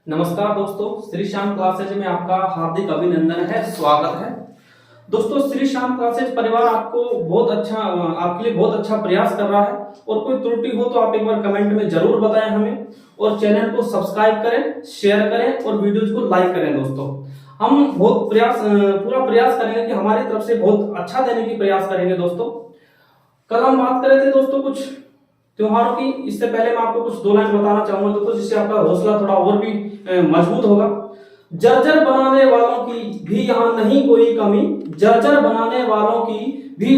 नमस्कार दोस्तों, श्री श्याम क्लासेज में आपका हार्दिक अभिनंदन है, स्वागत है। दोस्तों, श्री श्याम क्लासेज परिवार आपको आपके लिए बहुत अच्छा प्रयास कर रहा है और कोई त्रुटि हो तो आप एक बार कमेंट में जरूर बताएं हमें, और चैनल को सब्सक्राइब करें, शेयर करें और वीडियोज को लाइक करें। दोस्तों, हम पूरा प्रयास करेंगे कि हमारी तरफ से बहुत अच्छा देने की प्रयास करेंगे। दोस्तों, कल हम बात कर रहे थे दोस्तों कुछ त्योहारों की। इससे पहले मैं आपको कुछ दो लाइन बताना चाहूंगा दोस्तों, जिससे आपका हौसला थोड़ा और भी मजबूत होगा। जर्जर बनाने वालों की भी यहाँ नहीं कोई कमी, जर्जर बनाने वालों की भी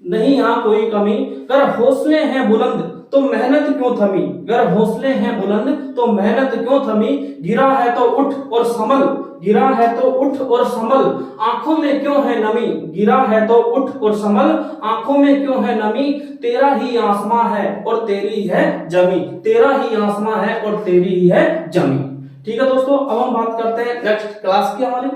नहीं यहाँ कोई कमी। अगर हौसले हैं बुलंद तो मेहनत क्यों थमी, अगर हौसले हैं बुलंद तो मेहनत क्यों थमी। गिरा है तो उठ और संभल, गिरा है तो उठ और संभल, आंखों में क्यों है नमी। गिरा है तो उठ और संभल, आंखों में क्यों है नमी। तेरा ही आसमां है और तेरी है जमी, तेरा ही आसमां है और तेरी ही है जमी। ठीक है दोस्तों, अब हम बात करते हैं नेक्स्ट क्लास की हमारी।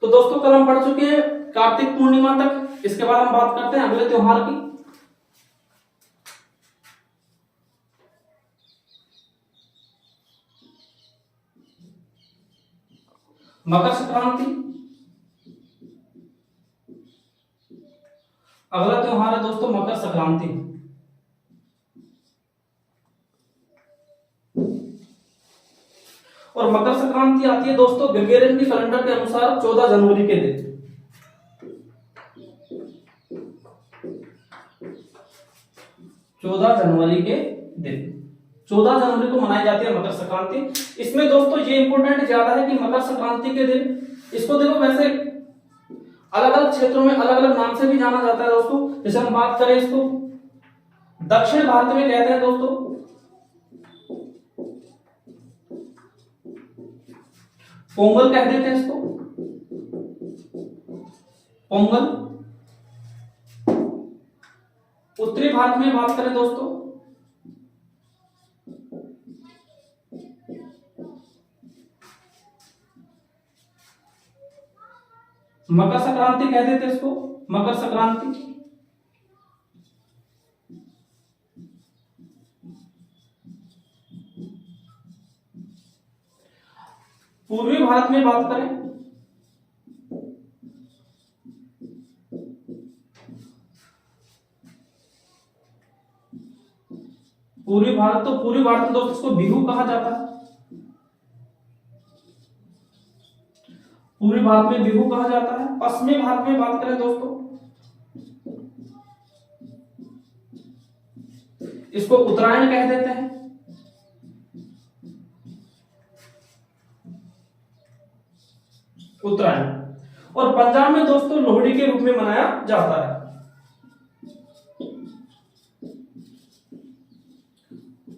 तो दोस्तों, कल हम पढ़ चुके हैं कार्तिक पूर्णिमा तक। इसके बाद हम बात करते हैं अगले त्योहार की। मकर संक्रांति अगला त्योहार है दोस्तों, मकर संक्रांति। और मकर संक्रांति आती है दोस्तों ग्रेगोरियन के कैलेंडर के अनुसार 14 जनवरी के दिन। 14 जनवरी के दिन, 14 जनवरी को मनाई जाती है मकर संक्रांति। इसमें दोस्तों ये इंपॉर्टेंट ज्यादा है कि मकर संक्रांति के दिन, इसको देखो वैसे अलग अलग क्षेत्रों में अलग अलग नाम से भी जाना जाता है दोस्तों। जैसे हम बात करें, इसको दक्षिण भारत में कहते हैं दोस्तों पोंगल कह देते हैं इसको, पोंगल। उत्तरी भारत में बात करें दोस्तों मकर संक्रांति कह देते हैं इसको, मकर संक्रांति। पूर्वी भारत में बात करें पूर्वी भारत, तो पूर्वी भारत में दोस्तों इसको बिहू कहा जाता है। पूर्वी भारत में बिहू कहा जाता है। पश्चिमी भारत में बात करें दोस्तों, इसको उत्तरायण कह देते हैं। उत्तरायण। और पंजाब में दोस्तों लोहड़ी के रूप में मनाया जाता है।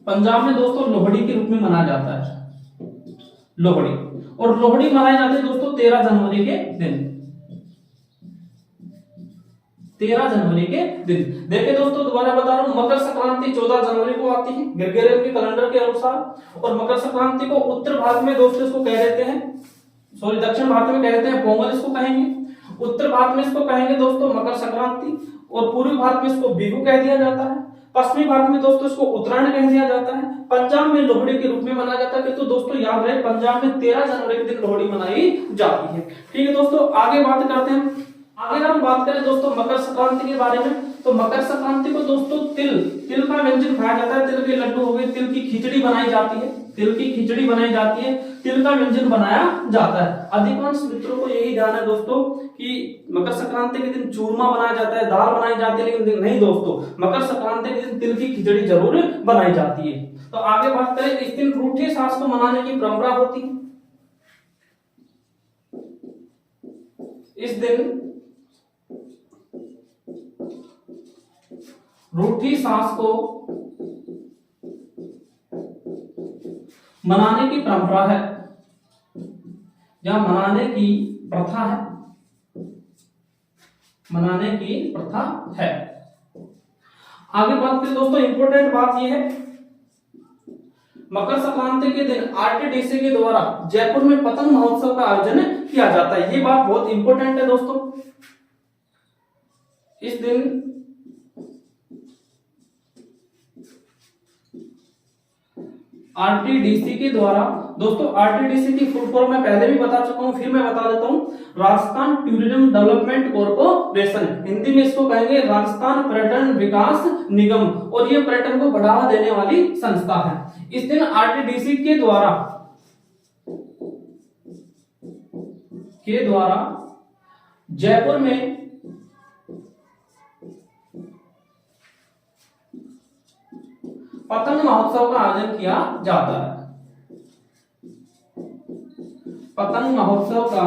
पंजाब में दोस्तों लोहड़ी के रूप में मनाया जाता है, लोहड़ी। और लोहड़ी मनाई जाती है दोस्तों 13 जनवरी के दिन, 13 जनवरी के दिन। देखिए दोस्तों, दोबारा बता रहा हूं, मकर संक्रांति 14 जनवरी को आती है ग्रेगोरियन के कैलेंडर के अनुसार। और मकर संक्रांति को उत्तर भारत में दोस्तों इसको कह देते हैं, सॉरी दक्षिण भारत में कह देते हैं पोंगल इसको कहेंगे। उत्तर भारत में इसको कहेंगे दोस्तों मकर संक्रांति। और पूर्वी भारत में इसको बिहू कह दिया जाता है। पश्चिमी भारत में दोस्तों इसको उत्तरायण कह दिया जाता है। पंजाब में लोहड़ी के रूप में मनाया जाता है। तो दोस्तों याद रहे, पंजाब में 13 जनवरी के दिन लोहड़ी मनाई जाती है। ठीक है दोस्तों, आगे बात करते हैं। आगे हम बात करें दोस्तों मकर संक्रांति के बारे में, तो मकर संक्रांति को दोस्तों तिल का व्यंजन खाया जाता है। तिल के लड्डू हो गए, तिल की खिचड़ी बनाई जाती है, तिल की खिचड़ी बनाई जाती है, तिल का व्यंजन बनाया जाता है। अधिकांश मित्रों को यही ध्यान है दोस्तों कि मकर संक्रांति के दिन चूरमा बनाया जाता है, दाल बनाई जाती है, लेकिन नहीं दोस्तों, मकर संक्रांति के दिन तिल की खिचड़ी जरूर बनाई जाती है। तो आगे बात करें, इस दिन रूठे सास को मनाने की परंपरा होती है। इस दिन रूठी सांस को मनाने की परंपरा है या मनाने की प्रथा है, मनाने की प्रथा है। आगे बात करें दोस्तों, इंपॉर्टेंट बात यह है, मकर संक्रांति के दिन आरटीडीसी के द्वारा जयपुर में पतंग महोत्सव का आयोजन किया जाता है। ये बात बहुत इंपॉर्टेंट है दोस्तों। इस दिन आरटीडीसी के द्वारा, दोस्तों आरटीडीसी की फुल फॉर्म मैं पहले भी बता चुका हूं, फिर मैं बता देता हूं, Rajasthan tourism development corporation, Hindi में इसको कहेंगे राजस्थान पर्यटन विकास निगम, और ये पर्यटन को बढ़ावा देने वाली संस्था है। इस दिन आरटीडीसी के द्वारा जयपुर में पतंग महोत्सव का आयोजन किया जाता है। पतंग महोत्सव का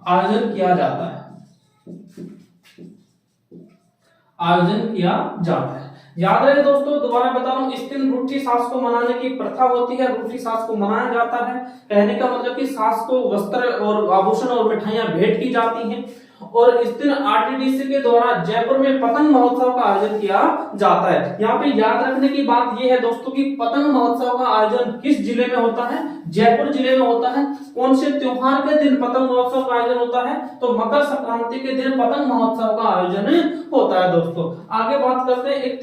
आयोजन किया जाता है, याद रहे दोस्तों, दोबारा बता रहा हूं, इस दिन रूठी सास को मनाने की प्रथा होती है, रूठी सास को मनाया जाता है। कहने का मतलब कि सास को वस्त्र और आभूषण और मिठाइयां भेंट की जाती हैं, और इस दिन आरटीडीसी के द्वारा जयपुर में पतंग महोत्सव का आयोजन किया जाता है। यहाँ पे याद रखने की बात यह है दोस्तों कि पतंग महोत्सव का आयोजन किस जिले में होता है? जयपुर जिले में होता है। कौन से त्योहार के दिन पतंग महोत्सव का आयोजन होता है? तो मकर संक्रांति के दिन पतंग महोत्सव का आयोजन होता है। दोस्तों आगे बात करते हैं एक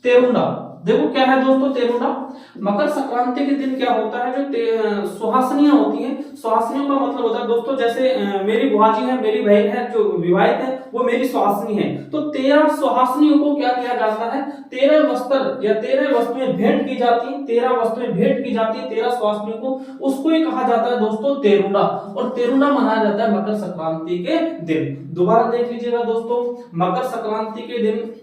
तेरुंडा, देखो क्या है दोस्तों तेरुंडा? मकर संक्रांति के दिन क्या होता है, जो सुहासनियां होती हैं, सुहासनियों का मतलब होता है दोस्तों, जैसे मेरी बुआ जी है, मेरी बहन है जो विवाहित है, वो मेरी सुहासनी है, तो 13 सुहासनियों को क्या किया जाता है? 13 वस्त्र या 13 वस्तुएं भेंट की जाती है, 13 वस्तुएं भेंट की जाती है 13 सुहासनियों को, उसको ही कहा जाता है दोस्तों तेरुंडा, और तेरुंडा मनाया जाता है मकर संक्रांति के दिन। दोबारा देख लीजिएगा दोस्तों, मकर संक्रांति के दिन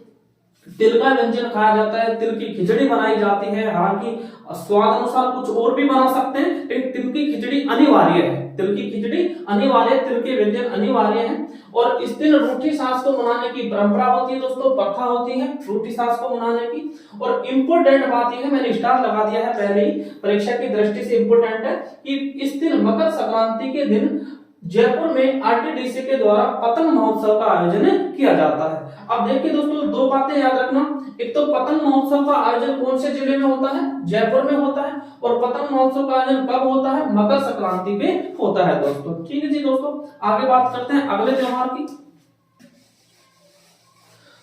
तिल का व्यंजन खाया जाता है, तिल की खिचड़ी बनाई जाती है। हालांकि स्वाद अनुसार कुछ और भी बना सकते हैं, लेकिन तिल की खिचड़ी अनिवार्य है, तिल की खिचड़ी अनिवार्य, तिल के व्यंजन अनिवार्य हैं। और इस दिन रूठी सास को मनाने की परंपरा होती है दोस्तों, प्रथा होती है रूठी सास को मनाने की। और इम्पोर्टेंट बात यह है, मैंने स्टार लगा दिया है पहले ही, परीक्षा की दृष्टि से इम्पोर्टेंट है कि इस दिन मकर संक्रांति के दिन जयपुर में आरटीडीसी के द्वारा पतंग महोत्सव का आयोजन किया जाता है। अब देखिए दोस्तों, दो बातें याद रखना, एक तो पतंग महोत्सव का आयोजन कौन से जिले में होता है? जयपुर में होता है। और पतंग महोत्सव का आयोजन कब होता है? मकर संक्रांति पे होता है दोस्तों। ठीक है जी दोस्तों, आगे बात करते हैं अगले त्योहार की।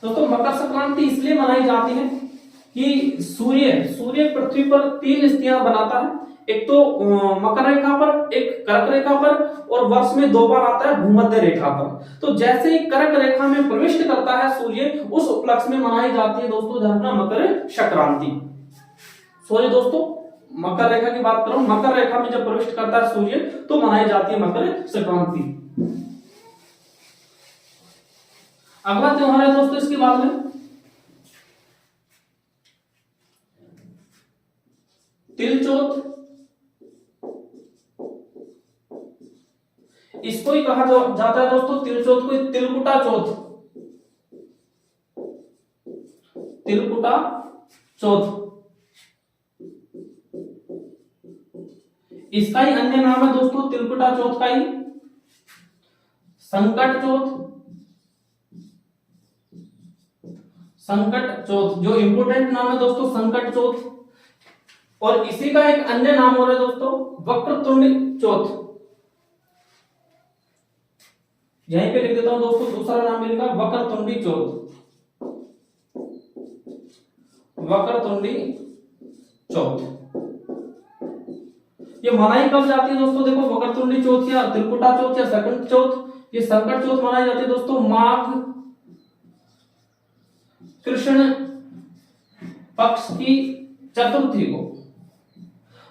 दोस्तों मकर संक्रांति इसलिए मनाई जाती है कि सूर्य पृथ्वी पर 3 स्थितियां बनाता है, एक तो मकर रेखा पर, एक कर्क रेखा पर, और वर्ष में 2 बार आता है भूमध्य रेखा पर। तो जैसे ही कर्क रेखा में प्रविष्ट करता है सूर्य, उस उपलक्ष्य में मनाई जाती है दोस्तों धरना मकर संक्रांति। सॉरी दोस्तों, मकर रेखा की बात करूं, मकर रेखा में जब प्रविष्ट करता है सूर्य तो मनाई जाती है मकर संक्रांति। अगला त्योहार है दोस्तों इसके बाद में तिल चौथ। इसको ही कहा जाता है दोस्तों तिल चौथ को तिलकुटा चौथ, तिलकुटा चौथ। इसका ही अन्य नाम है दोस्तों तिलकुटा चौथ का ही संकट चौथ, संकट चौथ जो इंपोर्टेंट नाम है दोस्तों संकट चौथ। और इसी का एक अन्य नाम हो रहा है दोस्तों वक्रतुंड चौथ। यहीं पे लिख देता हूं दोस्तों, दूसरा नाम मिलेगा वक्रतुंडी चौथ, वक्रतुंडी चौथ। ये मनाई कब जाती है दोस्तों? देखो वक्रतुंडी चौथ या तिलकुटा चौथ या संकट चौथ, ये संकट चौथ मनाई जाती है दोस्तों माघ कृष्ण पक्ष की चतुर्थी को,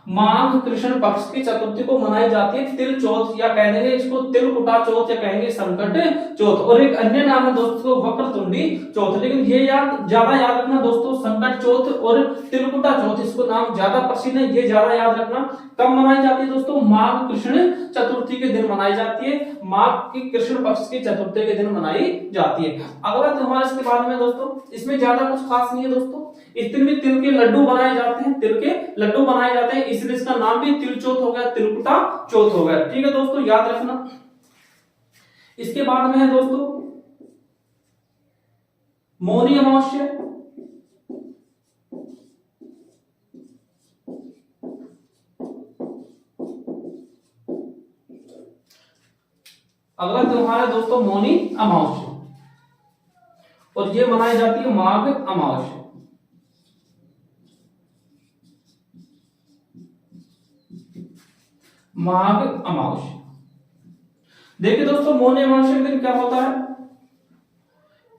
माघ कृष्ण पक्ष की चतुर्थी को मनाई जाती है तिल चौथ, या कहेंगे इसको तिलकुटा चौथ या कहेंगे संकट चौथ। और एक अन्य नाम है दोस्तों वक्रतुंडी चौथ। लेकिन ये ज्यादा याद रखना दोस्तों, संकट चौथ और तिलकुटा चौथ इसको नाम ज्यादा प्रसिद्ध है, ये ज्यादा याद रखना। कब मनाई जाती है दोस्तों? माघ कृष्ण चतुर्थी के दिन मनाई जाती है, माघ की कृष्ण पक्ष की चतुर्थी के दिन मनाई जाती है। अगला त्योहार इसके बाद में दोस्तों, इसमें ज्यादा कुछ खास नहीं है दोस्तों, इस दिन भी तिल के लड्डू बनाए जाते हैं, तिल के लड्डू बनाए जाते हैं, इसलिए इसका नाम भी तिल चौथ हो गया, तिलकुटा चौथ हो गया। ठीक है दोस्तों, याद रखना। इसके बाद में है दोस्तों मौनी अमावस्या। अगला त्योहार है दोस्तों मौनी अमावस्या, और ये मनाई जाती है माघ अमावस्या। माघ अमावस्या। देखिए दोस्तों मौनी अमावस्या के दिन क्या होता है,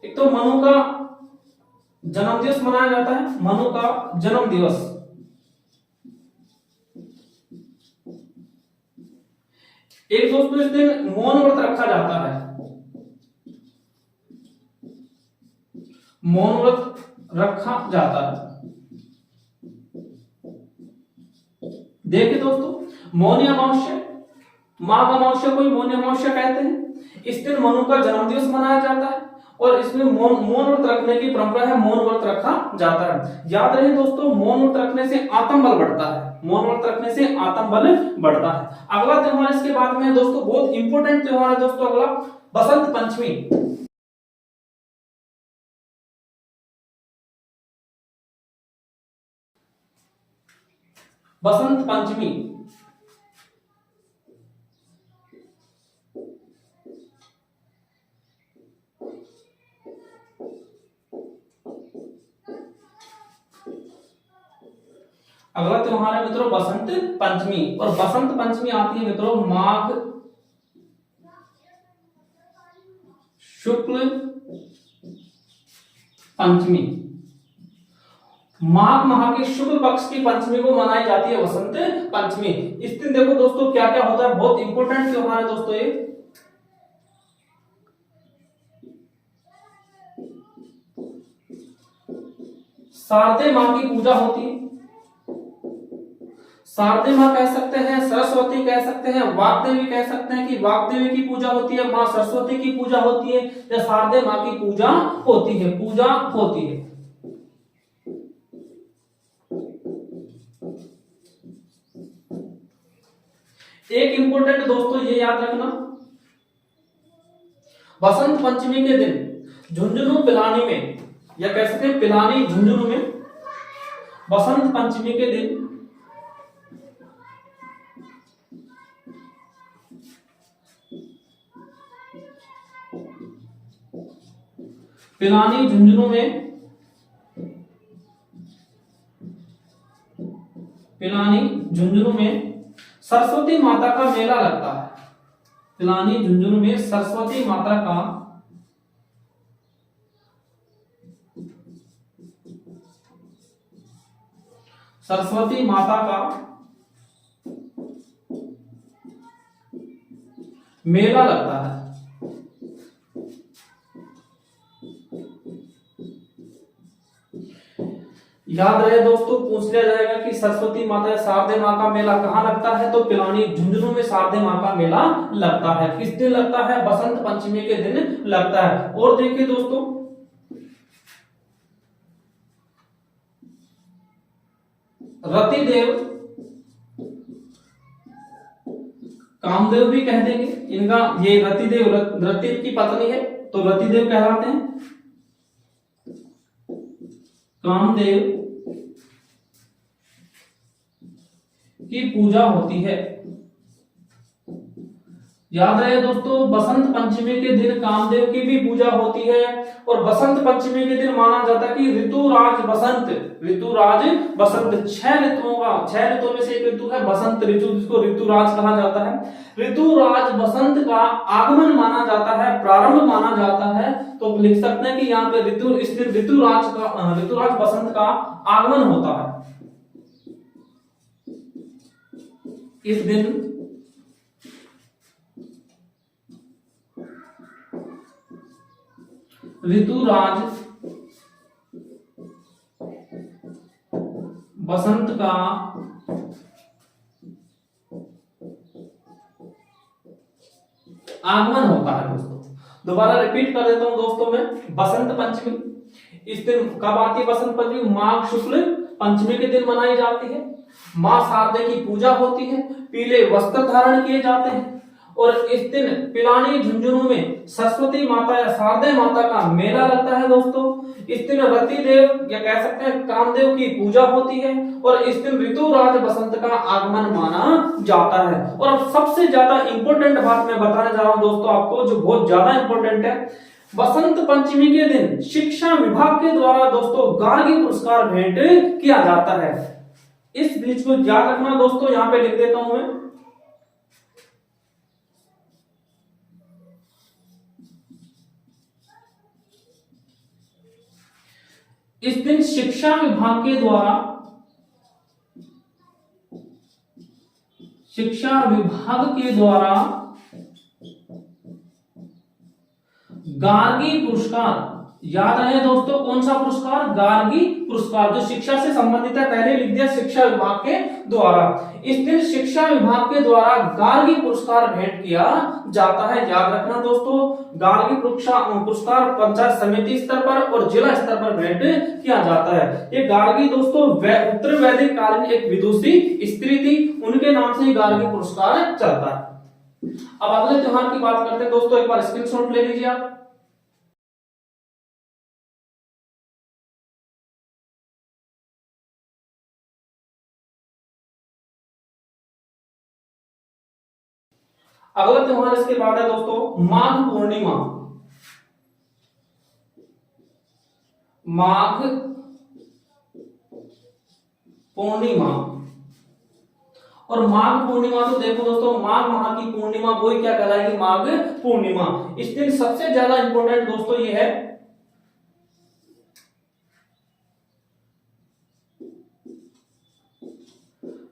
एक तो मनु का जन्म दिवस मनाया जाता है, मनु का जन्म दिवस। एक दोस्तों इस दिन मौन व्रत रखा जाता है, मौन व्रत रखा जाता है। देखिए दोस्तों मौनी अमावस्या, माघ अमावस्या को मौनी अमावस्या कहते हैं। इस दिन मनु का जन्म दिवस मनाया जाता है और इसमें मौन व्रत रखने की परंपरा है, मौन व्रत रखा जाता है। याद रहे दोस्तों मौन व्रत रखने से आत्मबल बढ़ता है, मौन व्रत रखने से आत्मबल बढ़ता है। अगला त्योहार इसके बाद में दोस्तों बहुत इंपॉर्टेंट त्योहार है दोस्तों अगला बसंत पंचमी। बसंत पंचमी अगला त्योहार है मित्रों बसंत पंचमी, और बसंत पंचमी आती है मित्रों माघ शुक्ल पंचमी। माघ माह के शुक्ल पक्ष की पंचमी को मनाई जाती है बसंत पंचमी। इस दिन देखो दोस्तों क्या क्या होता है, बहुत इंपॉर्टेंट त्योहार है दोस्तों ये। शारदे माँ की पूजा होती है, शारदे माँ कह सकते हैं, सरस्वती कह सकते हैं, वाग्देवी कह सकते हैं कि वाग्देवी की पूजा होती है, माँ सरस्वती की पूजा होती है, या शारदे माँ की पूजा होती है, पूजा होती है। एक इंपॉर्टेंट दोस्तों ये याद रखना, बसंत पंचमी के दिन झुंझुनू पिलानी में, या कह सकते हैं पिलानी झुंझुनू में, बसंत पंचमी के दिन पिलानी झुंझुनू में, पिलानी झुंझुनू में सरस्वती माता का मेला लगता है। पिलानी झुंझुनू में सरस्वती माता का मेला लगता है। याद रहे दोस्तों पूछ लिया जाएगा कि सरस्वती माता या शारदे माँ का मेला कहाँ लगता है, तो पिलानी झुंझुनू में शारदे माँ का मेला लगता है। किस दिन लगता है, बसंत पंचमी के दिन लगता है। और देखिए दोस्तों रतिदेव, कामदेव भी कह देंगे इनका, ये रतिदेव रति की पत्नी है तो रतिदेव कहलाते हैं। कामदेव की पूजा होती है। याद रहे दोस्तों बसंत पंचमी के दिन कामदेव की भी पूजा होती है, और बसंत पंचमी के दिन माना जाता है कि ऋतुराज बसंत, ऋतुराज बसंत, 6 ऋतुओं में से एक ऋतु है बसंत ऋतु, जिसको ऋतुराज कहा जाता है। ऋतुराज बसंत का आगमन माना जाता है, प्रारंभ माना जाता है। तो लिख सकते हैं कि यहाँ पे इस दिन ऋतुराज बसंत का आगमन होता है। इस दिन ऋतुराज बसंत का आगमन होता है दोस्तों। दोबारा रिपीट कर देता हूं दोस्तों मैं, बसंत पंचमी इस दिन कब आती है, बसंत पंचमी माघ शुक्ल पंचमी के दिन मनाई जाती है। मां शारदे की पूजा होती है, पीले वस्त्र धारण किए जाते हैं, और इस दिन पिलानी झुंझुनू में सरस्वती माता या शारदे माता का मेला लगता है दोस्तों। इस दिन रति देव या कह सकते हैं कामदेव की पूजा होती है और इस दिन ऋतुराज बसंत का आगमन माना जाता है। और अब सबसे ज्यादा इंपॉर्टेंट बात मैं बताने जा रहा हूं दोस्तों आपको, जो बहुत ज्यादा इंपॉर्टेंट है। बसंत पंचमी के दिन शिक्षा विभाग के द्वारा दोस्तों गार्गी पुरस्कार भेंट किया जाता है। इस बीच को याद रखना दोस्तों, यहां पे लिख देता हूं मैं। इस दिन शिक्षा विभाग के द्वारा गार्गी पुरस्कार, याद रहे दोस्तों कौन सा पुरस्कार, गार्गी पुरस्कार, जो शिक्षा से संबंधित है, पहले लिख दिया शिक्षा विभाग के द्वारा। इस दिन शिक्षा विभाग के द्वारा गार्गी पुरस्कार भेंट किया जाता है। याद रखना दोस्तों, गार्गी पुरस्कार पंचायत समिति स्तर पर और जिला स्तर पर भेंट किया जाता है। ये गार्गी दोस्तों उत्तर वैदिक कालीन एक विदुषी स्त्री थी, उनके नाम से गार्गी पुरस्कार चलता है। अब अगले त्योहार की बात करते हैं दोस्तों, एक बार स्क्रीनशॉट ले लीजिए आप। अगला त्योहार इसके बाद है दोस्तों माघ पूर्णिमा। माघ पूर्णिमा, और माघ पूर्णिमा तो देखो दोस्तों, माघ माह की पूर्णिमा वही क्या कहलाएगी, माघ पूर्णिमा। इस दिन सबसे ज्यादा इंपॉर्टेंट दोस्तों ये है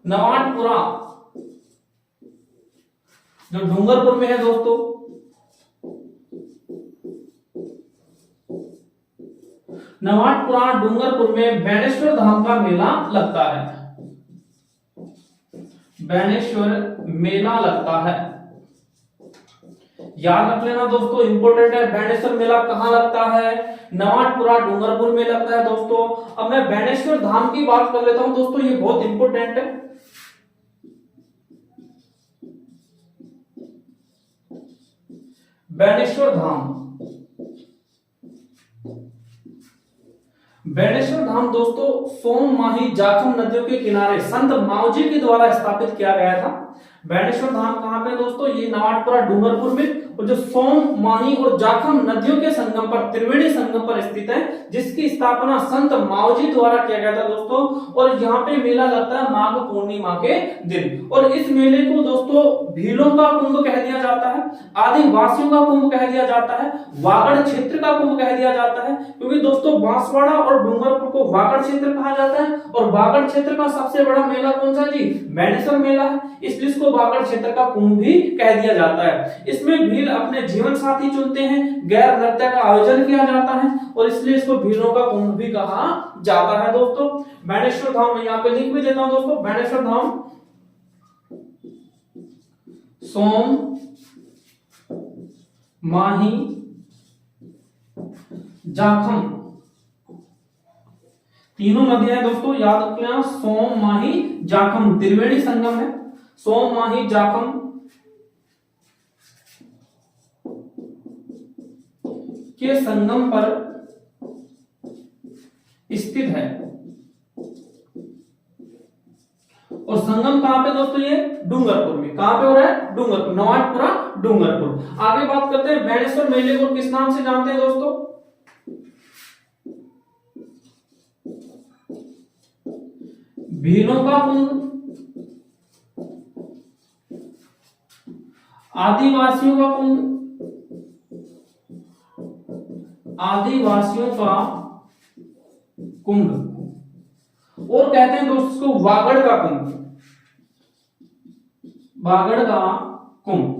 नवाटपुरा, जो डूंगरपुर में है दोस्तों। नवाटपुरा डूंगरपुर में बैनेश्वर धाम का मेला लगता है। बैनेश्वर मेला लगता है, याद रख लेना दोस्तों, इंपॉर्टेंट है। बैनेश्वर मेला कहां लगता है, नवाटपुरा डूंगरपुर में लगता है दोस्तों। अब मैं बैनेश्वर धाम की बात कर लेता हूं दोस्तों, ये बहुत इंपॉर्टेंट है। बैनेश्वर धाम, बैनेश्वर धाम दोस्तों सोम माही जाखम नदियों के किनारे संत मावजी के द्वारा स्थापित किया गया था। बैनेश्वर धाम कहां पे दोस्तों, ये नवाटपुरा डूंगरपुर में, और जो सोम माही और जाखम नदियों के संगम पर, त्रिवेणी संगम पर स्थित है, जिसकी स्थापना संत मावजी द्वारा किया गया था दोस्तों। और यहाँ पे मेला लगता है माघ पूर्णिमा के दिन। और इस मेले को दोस्तों भीलों का कुंभ कह दिया जाता है, आदिवासियों का कुंभ कह दिया जाता है, वागड़ क्षेत्र का कुंभ कह दिया जाता है, क्योंकि दोस्तों बांसवाड़ा और डूंगरपुर को वागड़ क्षेत्र कहा जाता है। और वागड़ क्षेत्र का सबसे बड़ा मेला कौन सा जी, बैनेश्वर मेला है, इसलिए इसको वागड़ क्षेत्र का कुंभ भी कह दिया जाता है। इसमें भील अपने जीवन साथी चुनते हैं, गैर नृत्य का आयोजन किया जाता है, और इसलिए इसको भीलों का कुंभ भी कहा जाता है दोस्तों। बैनेश्वर धाम मैं यहाँ पे लिख भी देता हूं दोस्तों, बैनेश्वर धाम सोम माही जाखम, तीनों नदियां हैं दोस्तों, याद रखना। सोम माही जाखम त्रिवेणी संगम है, सोम माही जाखम के संगम पर स्थित है। और संगम कहां पे दोस्तों, ये डूंगरपुर में। कहां पे हो रहा है, डूंगरपुर, नवाटपुरा डूंगरपुर। आगे बात करते हैं बैनेश्वर मेले को किस नाम से जानते हैं दोस्तों, भीलों का कुंभ, आदिवासियों का कुंभ, आदिवासियों का कुंभ, और कहते हैं दोस्तों इसको वागड़ का कुंभ, वागड़ का कुंभ।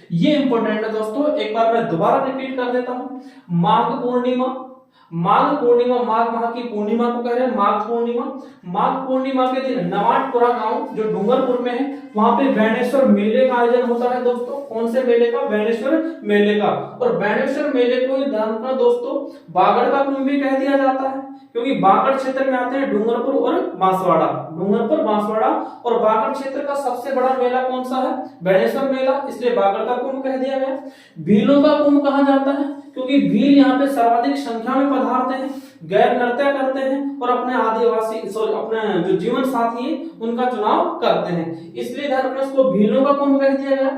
ये इंपॉर्टेंट है दोस्तों, एक बार मैं दोबारा रिपीट कर देता हूं। माघ पूर्णिमा, माघ पूर्णिमा, माघ माह की पूर्णिमा को कह रहे हैं माघ पूर्णिमा। माघ पूर्णिमा के दिन नवाटपुरा गांव जो डूंगरपुर में है, वहां पे बैणेश्वर मेले का आयोजन होता है दोस्तों। कौन से मेले का? बैणेश्वर मेले का। और बैणेश्वर मेले को ही ध्यान रखना दोस्तों, बागड़ का कुंभ भी कह दिया जाता है, क्योंकि बागड़ क्षेत्र में आते हैं डूंगरपुर और बांसवाड़ा, डूंगरपुर बांसवाड़ा। और बागड़ क्षेत्र का सबसे बड़ा मेला कौन सा है? बैणेश्वर मेला, इसलिए बागड़ का कुंभ कह दिया गया। भीलों का कुंभ कहा जाता है, क्योंकि भील यहाँ पे सर्वाधिक संख्या में पधारते हैं, गैर नृत्य करते हैं और अपने आदिवासी अपने जो जीवन साथी है उनका चुनाव करते हैं, इसलिए ध्यान रखना इसको भीलों का कुंभ कह दिया गया।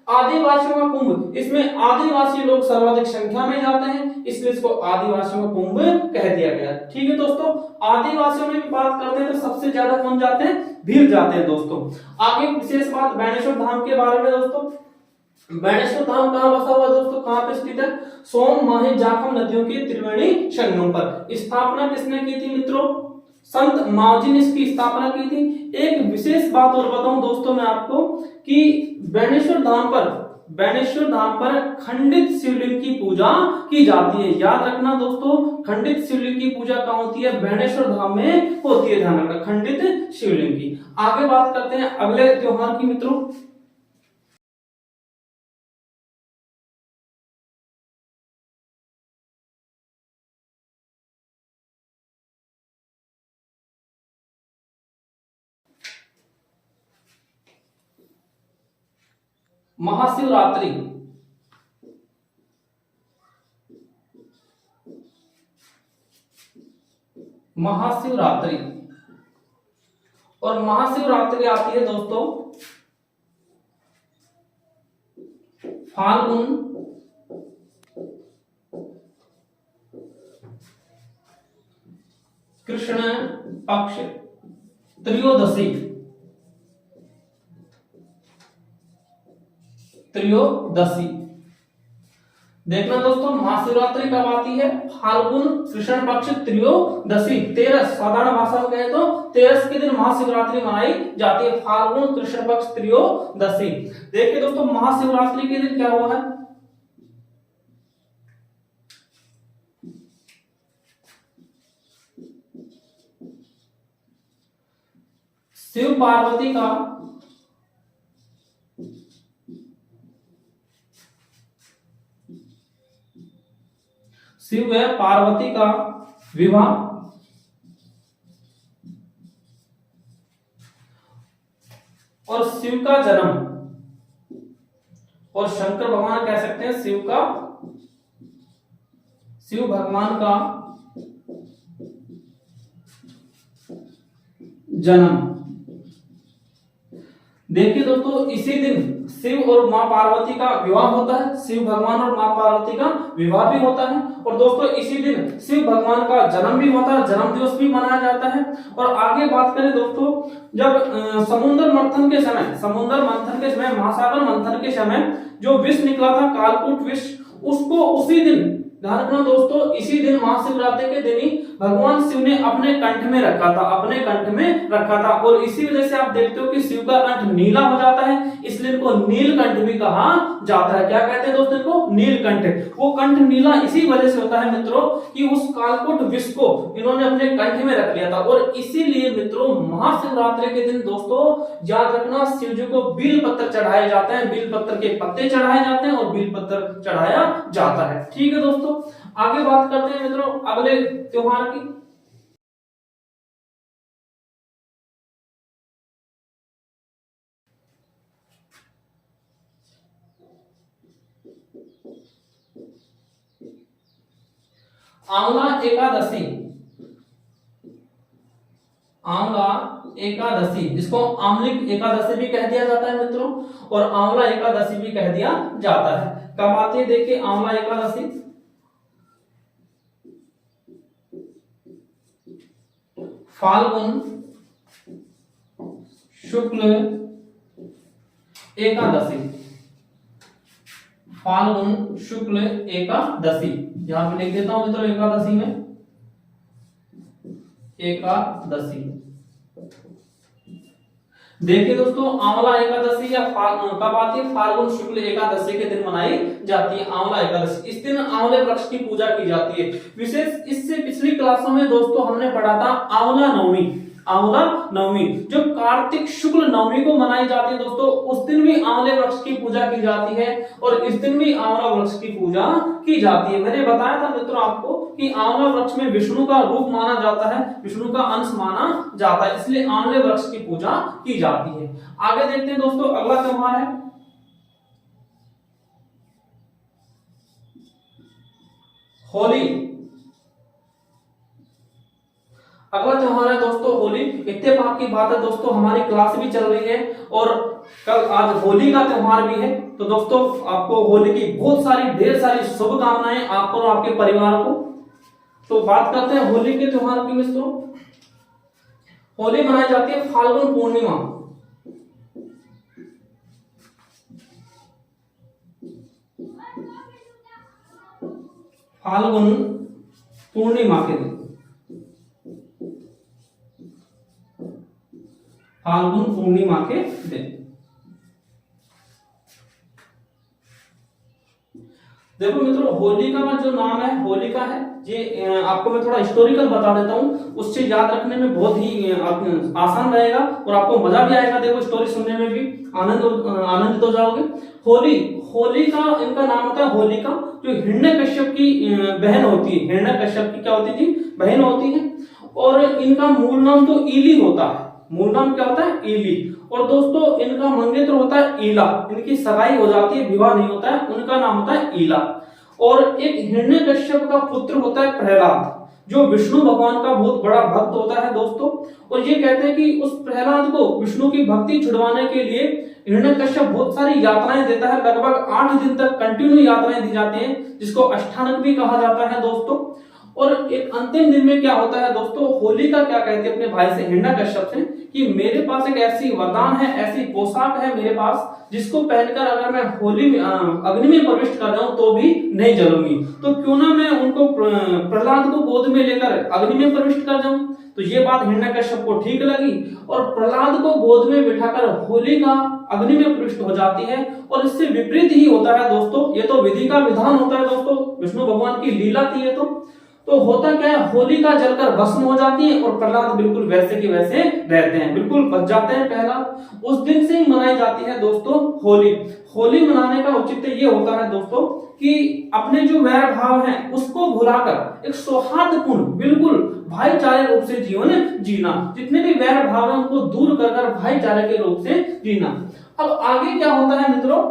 आदिवासियों का कुंभ, इसमें आदिवासी लोग सर्वाधिक संख्या में जाते हैं, इसलिए इसको आदिवासियों का कुंभ कह दिया गया। ठीक है दोस्तों, आदिवासियों में भी बात करते हैं तो सबसे ज्यादा कौन जाते हैं? भील जाते हैं दोस्तों। आगे विशेष बात बैणेश्वर धाम के बारे में दोस्तों। बैणेश्वर धाम कहाँ बसा हुआ दोस्तों, कहाँ पे स्थित है? सोन, माही, जाखम नदियों की त्रिवेणी संगम पर। स्थापना किसने की थी मित्रों? संत मावजी ने इसकी स्थापना की थी। एक विशेष बात और बताऊं दोस्तों मैं आपको कि बैणेश्वर धाम पर खंडित शिवलिंग की पूजा की जाती है। याद रखना दोस्तों, खंडित शिवलिंग की पूजा कहाँ होती है? बैणेश्वर धाम में होती है, ध्यान रखना, खंडित शिवलिंग की। आगे बात करते हैं अगले त्योहार की मित्रों। महाशिवरात्रि। महाशिवरात्रि और महाशिवरात्रि आती है दोस्तों फाल्गुन कृष्ण पक्ष त्रयोदशी। देखना दोस्तों, महाशिवरात्रि कब आती है? फाल्गुन कृष्ण पक्ष त्रयोदशी, 13 साधारण भाषा में कहे तो 13 के दिन महाशिवरात्रि मनाई जाती है, फाल्गुन कृष्ण पक्ष त्रयोदशी। देखिए दोस्तों, महाशिवरात्रि के दिन क्या हुआ है? शिव पार्वती का शिव व पार्वती का विवाह और शिव का जन्म, और शंकर भगवान कह सकते हैं शिव भगवान का जन्म। देखिए दोस्तों, इसी दिन शिव और मां पार्वती का विवाह होता है, शिव भगवान और मां पार्वती का विवाह भी होता है। और दोस्तों इसी दिन शिव भगवान का जन्म भी होता है, जन्म दिवस भी मनाया जाता है। और आगे बात करें दोस्तों, जब समुद्र मंथन के समय महासागर मंथन के समय जो विष निकला था, कालकूट विष, उसको उसी दिन, ध्यान रखना दोस्तों, इसी दिन महाशिवरात्रि के दिन ही भगवान शिव ने अपने कंठ में रखा था। और इसी वजह से आप देखते हो कि शिव का कंठ नीला हो जाता है, इसलिए इनको नीलकंठ भी कहा जाता है। क्या कहते हैं दोस्तों इनको? नीलकंठ। वो कंठ नीला इसी वजह से होता है मित्रों कि उस कालकूट विष को इन्होंने अपने कंठ में रख लिया था। और इसीलिए मित्रों महाशिवरात्रि के दिन दोस्तों याद रखना, शिव जी को बील पत्र चढ़ाए जाते हैं, बील पत्र के पत्ते चढ़ाए जाते हैं और बील पत्र चढ़ाया जाता है। ठीक है दोस्तों, आगे बात करते हैं मित्रों अगले त्योहार की। आंवला एकादशी। आंवला एकादशी, जिसको आंवलिक एकादशी भी कह दिया जाता है मित्रों, और आंवला एकादशी भी कह दिया जाता है। कब आती है? देखिए आंवला एकादशी फाल्गुन शुक्ल एकादशी, फाल्गुन शुक्ल एकादशी, यहां पे लिख देता हूं मित्रों एकादशी में, एकादशी। देखिए दोस्तों, आंवला एकादशी या कब आती है? फाल्गुन शुक्ल एकादशी के दिन मनाई जाती है आंवला एकादशी। इस दिन आंवले वृक्ष की पूजा की जाती है। विशेष इससे पिछली क्लासों में दोस्तों हमने पढ़ा था आंवला नवमी। आंवला नवमी जो कार्तिक शुक्ल नवमी को मनाई जाती है दोस्तों, उस दिन भी आंवले वृक्ष की पूजा की जाती है और इस दिन भी आंवला वृक्ष की पूजा की जाती है। मैंने बताया था मित्रों आपको कि आंवला वृक्ष में विष्णु का रूप माना जाता है, विष्णु का अंश माना जाता है, इसलिए आंवले वृक्ष की पूजा की जाती है। आगे देखते हैं दोस्तों, अगला त्योहार है होली। अगला त्योहार है दोस्तों होली। इत्तेफाक की बात है दोस्तों, हमारी क्लास भी चल रही है और कल आज होली का त्योहार भी है। तो दोस्तों आपको होली की बहुत सारी ढेर सारी शुभकामनाएं आपको और आपके परिवार को। तो बात करते हैं होली के त्योहार की मित्रों। होली मनाई जाती है फाल्गुन पूर्णिमा। फाल्गुन पूर्णिमा के दिन, फाल्गुन पूर्णिमा के दिन। देखो मित्रों, होलिका का जो नाम है होलिका है, ये आपको मैं थोड़ा हिस्टोरिकल बता देता हूं, उससे याद रखने में बहुत ही आसान रहेगा और आपको मजा भी आएगा। देखो स्टोरी सुनने में भी आनंदित हो जाओगे। होली का इनका नाम होता है होलिका, जो हिरण्यकश्यप की बहन होती है। हिरण्यकश्यप की क्या होती थी? बहन होती है। और इनका मूल नाम तो ईली होता है। मूल नाम क्या होता है? ईली। और दोस्तों इनका मंगेतर होता है ईला। इनकी सगाई हो जाती है, विवाह नहीं होता है, उनका नाम होता है ईला। और एक हिरण्यकश्यप का पुत्र होता है प्रहलाद, जो विष्णु भगवान का बहुत बड़ा भक्त होता है दोस्तों। और ये कहते हैं कि उस प्रहलाद को विष्णु की भक्ति छुड़वाने के लिए हिरण्यकश्यप बहुत सारी यात्राएं देता है। लगभग 8 दिन तक कंटिन्यू यात्राएं दी जाती हैं, जिसको अष्टानक भी कहा जाता है दोस्तों। और एक अंतिम दिन में क्या होता है दोस्तों, होलिका क्या कहती है अपने भाई से, हिरण्यकश्यप से, कि मेरे पास एक ऐसी वरदान है, ऐसी पोशाक है मेरे पास, जिसको पहनकर अगर मैं होली में अग्नि में प्रविष्ट कर जाऊं तो भी नहीं जलूंगी। तो क्यों ना मैं उनको प्रहलाद को गोद में लेकर अग्नि में प्रविष्ट कर जाऊं। तो ये बात हिरण्यकश्यप को ठीक लगी और प्रहलाद को गोद में बिठाकर होलिका अग्नि में प्रविष्ट हो जाती है। और इससे विपरीत ही होता है दोस्तों, ये तो विधि का विधान होता है दोस्तों, विष्णु भगवान की लीला थी ये तो होता क्या है, होलिका जलकर भस्म हो जाती है और प्रहलाद बिल्कुल वैसे के वैसे रहते हैं, बिल्कुल बच जाते हैं प्रहलाद। उस दिन से ही मनाई जाती है दोस्तों होली। होली मनाने का औचित्य ये होता है दोस्तों कि अपने जो वैर भाव हैं उसको भुलाकर एक सौहार्दपूर्ण, बिल्कुल भाईचारे रूप से जीवन जीना। जितने भी वैर भाव हैं उनको दूर कर भाईचारे के रूप से जीना। अब आगे क्या होता है मित्रों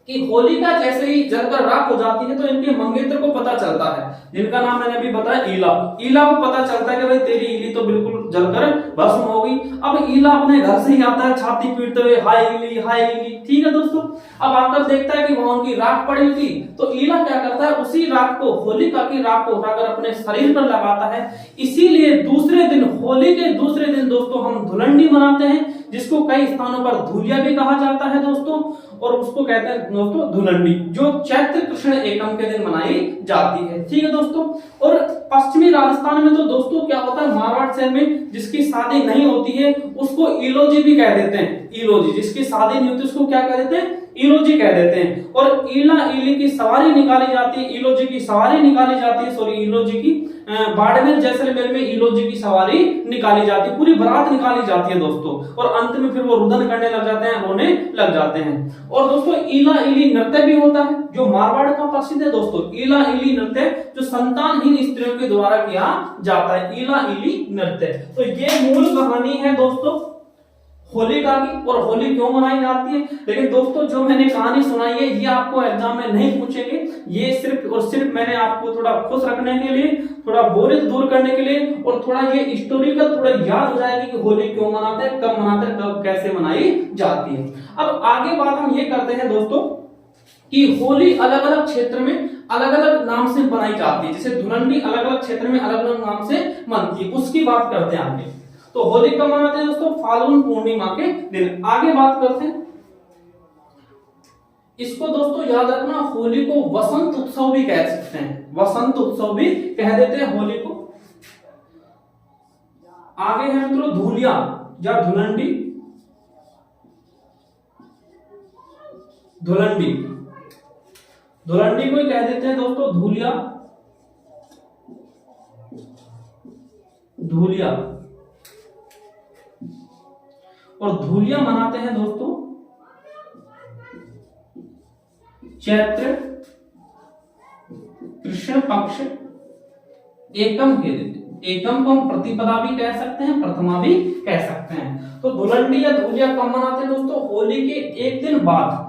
कि होलिका जैसे ही जलकर राख हो जाती है तो इनके मंगेतर को पता चलता है, जिनका नाम मैंने अभी बताया ईला। ईला को पता चलता है कि भाई तेरी ईली तो बिल्कुल जलकर भस्म हो गई। अब ईला अपने घर से ही आता है छाती पीटते हुए, हाय ईली हाय ईली। ठीक है दोस्तों, अब आकर देखता है कि वहां उनकी राख पड़ी थी, तो ईला क्या करता है, उसी राख को, होलिका की राख को उठाकर अपने शरीर पर लगाता है। इसीलिए दूसरे दिन, होली के दूसरे दिन दोस्तों हम धुलंडी मनाते हैं, जिसको कई स्थानों पर धुलिया भी कहा जाता है दोस्तों, और उसको कहते हैं दोस्तों धुलंडी, जो चैत्र कृष्ण एकम के दिन मनाई जाती है। ठीक है दोस्तों। और पश्चिमी राजस्थान में तो दोस्तों क्या होता है, मारवाड़ शहर में जिसकी शादी नहीं होती है उसको इलोजी भी कह देते हैं। इलोजी, जिसकी शादी नहीं होती उसको क्या कह देते हैं, इलोजी कह देते हैं। और ईला ईली की सवारी निकाली जाती है, इलोजी की सवारी निकाली जाती है, सॉरी इलोजी की, बाड़मेर जैसलमेर में इलोजी की सवारी निकाली जाती है, पूरी बारात निकाली जाती है दोस्तों। और अंत में फिर वो रुदन करने लग जाते हैं, रोने लग जाते हैं। और दोस्तों ईला ईली नृत्य भी होता है, जो मारवाड़ का प्रसिद्ध है दोस्तों। ईला ईली नृत्य जो संतानहीन स्त्रियों के द्वारा किया जाता है, ईला ईली नृत्य। तो ये मूल कहानी है दोस्तों होलिका की, और होली क्यों मनाई जाती है। लेकिन दोस्तों जो मैंने कहानी सुनाई है ये आपको एग्जाम में नहीं पूछेंगे, ये सिर्फ और सिर्फ मैंने आपको थोड़ा खुश रखने के लिए, थोड़ा बोरियत दूर करने के लिए, और थोड़ा ये हिस्टोरिकल थोड़ा याद हो जाएगी कि होली क्यों मनाते हैं, कब मनाते हैं, कब कैसे मनाई जाती है। अब आगे बात हम ये करते हैं दोस्तों कि होली अलग अलग क्षेत्र में अलग अलग नाम से बनाई जाती है। जैसे धुलंडी अलग अलग क्षेत्र में अलग अलग नाम से मनती है, उसकी बात करते हैं आगे। तो होली कब मनाते हैं दोस्तों, फाल्गुन पूर्णिमा के दिन। आगे बात करते हैं, इसको दोस्तों याद रखना, होली को वसंत उत्सव भी कह सकते हैं, वसंत उत्सव भी कह देते हैं होली को। आगे है मित्रों धूलिया या धुलंडी। धुलंडी, धुलंडी को कह देते हैं दोस्तों धूलिया, धूलिया। और धूलिया मनाते हैं दोस्तों चैत्र कृष्ण पक्ष एकम के दिन। एकम को हम प्रतिपदा भी कह सकते हैं, प्रथमा भी कह सकते हैं। तो धुलंडी या धूलिया कब मनाते हैं दोस्तों? होली के एक दिन बाद,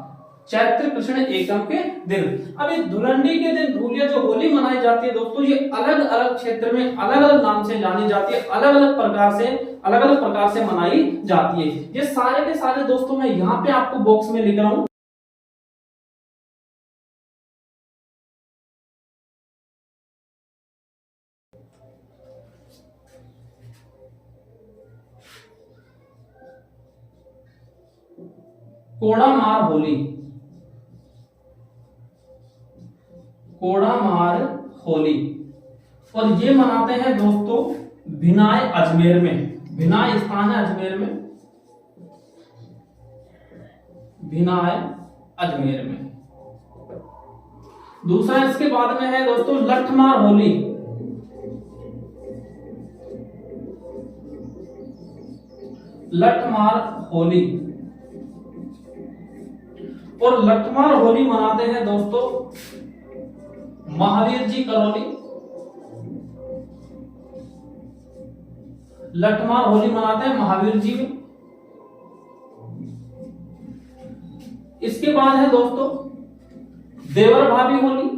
चैत्र कृष्ण एकम के दिन। अब इस धुलंडी के दिन धूलिया जो होली मनाई जाती है दोस्तों, ये अलग अलग क्षेत्र में अलग अलग नाम से जानी जाती है, अलग अलग प्रकार से मनाई जाती है। ये सारे के सारे दोस्तों मैं यहाँ पे आपको बॉक्स में लिख रहा हूँ। कोड़ामार होली, कोड़ामार होली। और ये मनाते हैं दोस्तों भिनाय अजमेर में, भिनाय स्थान है अजमेर में, भिनाय अजमेर में। दूसरा इसके बाद में है दोस्तों लठमार होली, लठमार होली। और लठमार होली मनाते हैं दोस्तों महावीर जी करौली, लठमार होली मनाते हैं महावीर जी में। इसके बाद है दोस्तों देवर भाभी होली,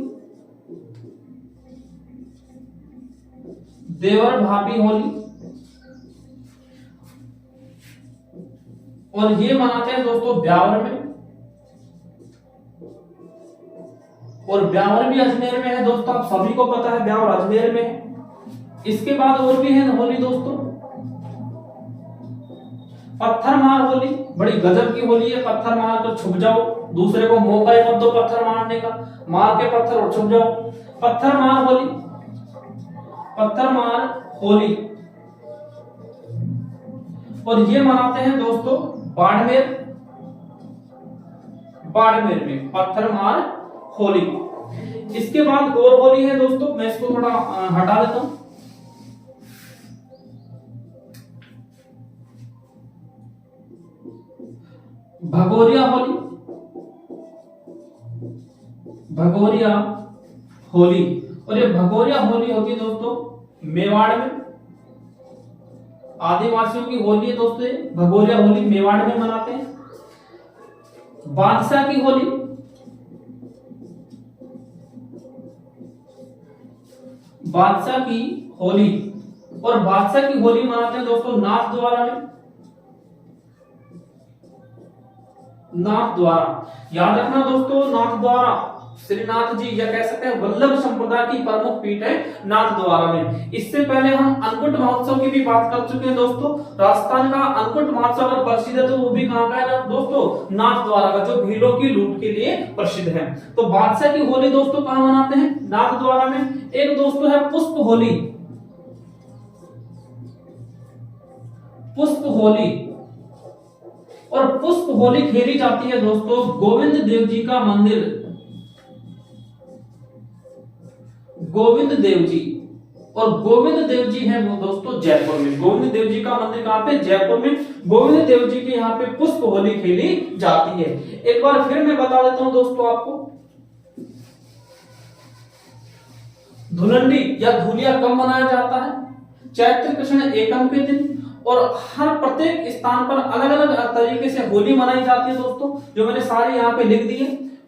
देवर भाभी होली। और ये मनाते हैं दोस्तों ब्यावर में, और ब्यावर भी अजमेर में है दोस्तों, आप सभी को पता है ब्यावर अजमेर में है। इसके बाद और भी है होली दोस्तों पत्थरमार होली, बड़ी गजब की होली है। पत्थर मार कर छुप जाओ, दूसरे को मौका ही मत दो पत्थर मारने का, मार के पत्थर और छुप जाओ। पत्थरमार होली, पत्थरमार होली। और ये मनाते हैं दोस्तों बाड़मेर, बाड़मेर में पत्थरमार होली। इसके बाद और होली है दोस्तों, मैं इसको थोड़ा हटा देता हूं। भगोरिया होली, भगोरिया होली। और ये भगोरिया होली होती है दोस्तों मेवाड़ में, आदिवासियों की होली है दोस्तों। भगोरिया होली मेवाड़ में मनाते हैं। बादशाह की होली, बादशाह की होली। और बादशाह की होली मनाते हैं दोस्तों नाथ द्वारा में, नाथ द्वारा। याद रखना दोस्तों नाथ द्वारा श्रीनाथ जी या कह सकते हैं वल्लभ संप्रदाय की प्रमुख पीठ है नाथ द्वारा में। इससे पहले हम अन्नकूट महोत्सव की भी बात कर चुके हैं दोस्तों। राजस्थान का अन्नकूट महोत्सव अगर प्रसिद्ध है तो वो भी कहां का है ना दोस्तों? नाथ द्वारा का, जो भीलों की लूट के लिए प्रसिद्ध है। तो बादशाह की होली दोस्तों कहां मनाते हैं? नाथ द्वारा में। एक दोस्तों है पुष्प होली, पुष्प होली। और पुष्प होली खेली जाती है दोस्तों गोविंद देव जी का मंदिर, गोविंद देव जी। और गोविंद देव जी है वो दोस्तों जयपुर में। गोविंद देव जी का मंदिर कहां पे? जयपुर में। गोविंद देव जी के यहाँ पे पुष्प होली खेली जाती है। एक बार फिर मैं बता देता हूं दोस्तों आपको, धुलंडी या धूलिया कब मनाया जाता है? चैत्र कृष्ण एकम के दिन। और हर प्रत्येक स्थान पर अलग अलग तरीके से होली मनाई जाती है दोस्तों, जो मैंने सारे यहाँ पे लिख दिए।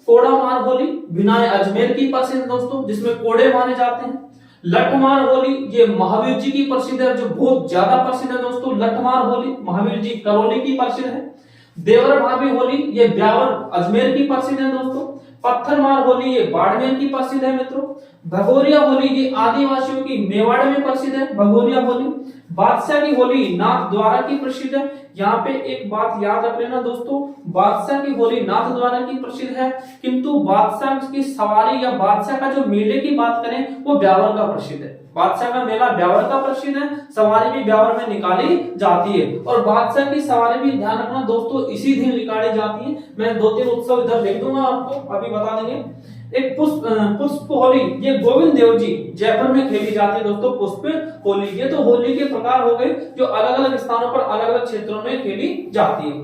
कोड़ामार होली बिनाए अजमेर की प्रसिद्ध दोस्तों, जिसमें कोड़े माने जाते हैं। लठमार होली ये महावीर जी की प्रसिद्ध है, जो बहुत ज्यादा प्रसिद्ध है दोस्तों। लठमार होली महावीर जी करौली की प्रसिद्ध है। देवर भाभी होली ये ब्यावर अजमेर की प्रसिद्ध है दोस्तों। पत्थरमार होली ये बाड़मेर की प्रसिद्ध है मित्रों। भगोरिया होली ये आदिवासियों की मेवाड़ में प्रसिद्ध है भगोरिया होली। बादशाह की होली नाथ द्वारा की प्रसिद्ध है। यहाँ पे एक बात याद रख लेना दोस्तों, बादशाह की होली नाथ द्वारा की प्रसिद्ध है, किंतु बादशाह की सवारी या बादशाह का जो मेले की बात करें वो ब्यावर का प्रसिद्ध है। बादशाह का मेला ब्यावर का प्रसिद्ध है, सवारी भी ब्यावर में निकाली जाती है। और बादशाह की सवारी भी ध्यान रखना दोस्तों इसी दिन निकाली जाती है। मैं 2-3 उत्सव इधर लिख दूंगा, आपको अभी बता देंगे। एक पुष्प होली, ये गोविंद देव जी जयपुर में खेली जाती है दोस्तों, पुष्प होली। ये तो होली के प्रकार हो गए जो अलग अलग स्थानों पर अलग अलग क्षेत्रों में खेली जाती है।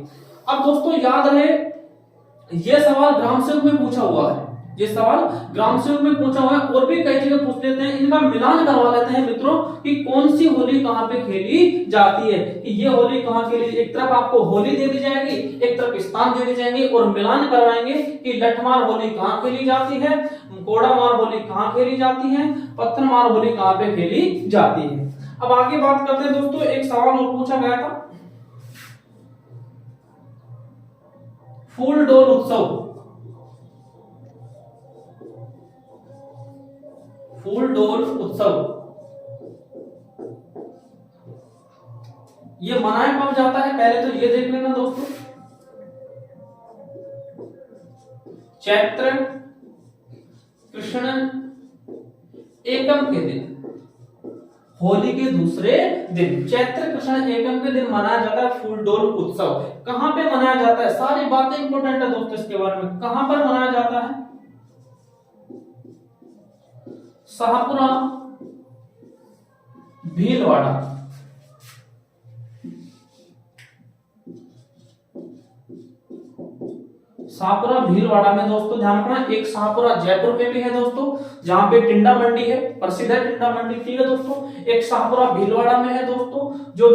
अब दोस्तों याद रहे, ये सवाल ग्राम सेवक में पूछा हुआ है, ये सवाल ग्राम सेवक में पूछा हुआ है, और भी कई जगह पूछ लेते हैं। इनका मिलान करवा लेते हैं मित्रों कि कौन सी होली कहां पे खेली जाती है, कि ये होली कहां खेली। एक तरफ आपको होली दे दी जाएगी, एक तरफ स्थान दे दी जाएंगे, और मिलान करवाएंगे कि लठमार होली कहां खेली जाती है, कोड़ामार होली कहां खेली जाती है, पत्थरमार होली कहां पे खेली जाती है। अब आगे बात करते हैं दोस्तों, एक सवाल और पूछा गया था, फूल डोल उत्सव, फूल डोल उत्सव ये मनाया कब जाता है, पहले तो ये देख लेना दोस्तों। चैत्र कृष्ण एकम के दिन, होली के दूसरे दिन चैत्र कृष्ण एकम के दिन मनाया जाता है फूल डोल उत्सव। कहां पे मनाया जाता है, सारी बातें इंपॉर्टेंट है दोस्तों इसके बारे में। कहां पर मनाया जाता है, शाहपुरा भीलवाड़ा, शाहपुरा भीलवाड़ा में दोस्तों ध्यान रखना। एक शाहपुरा जयपुर में भी है दोस्तों, जहां पे टिंडा मंडी है, प्रसिद्ध है टिंडा मंडी, ठीक है दोस्तों। एक शाहपुरा भीलवाड़ा में है दोस्तों, जो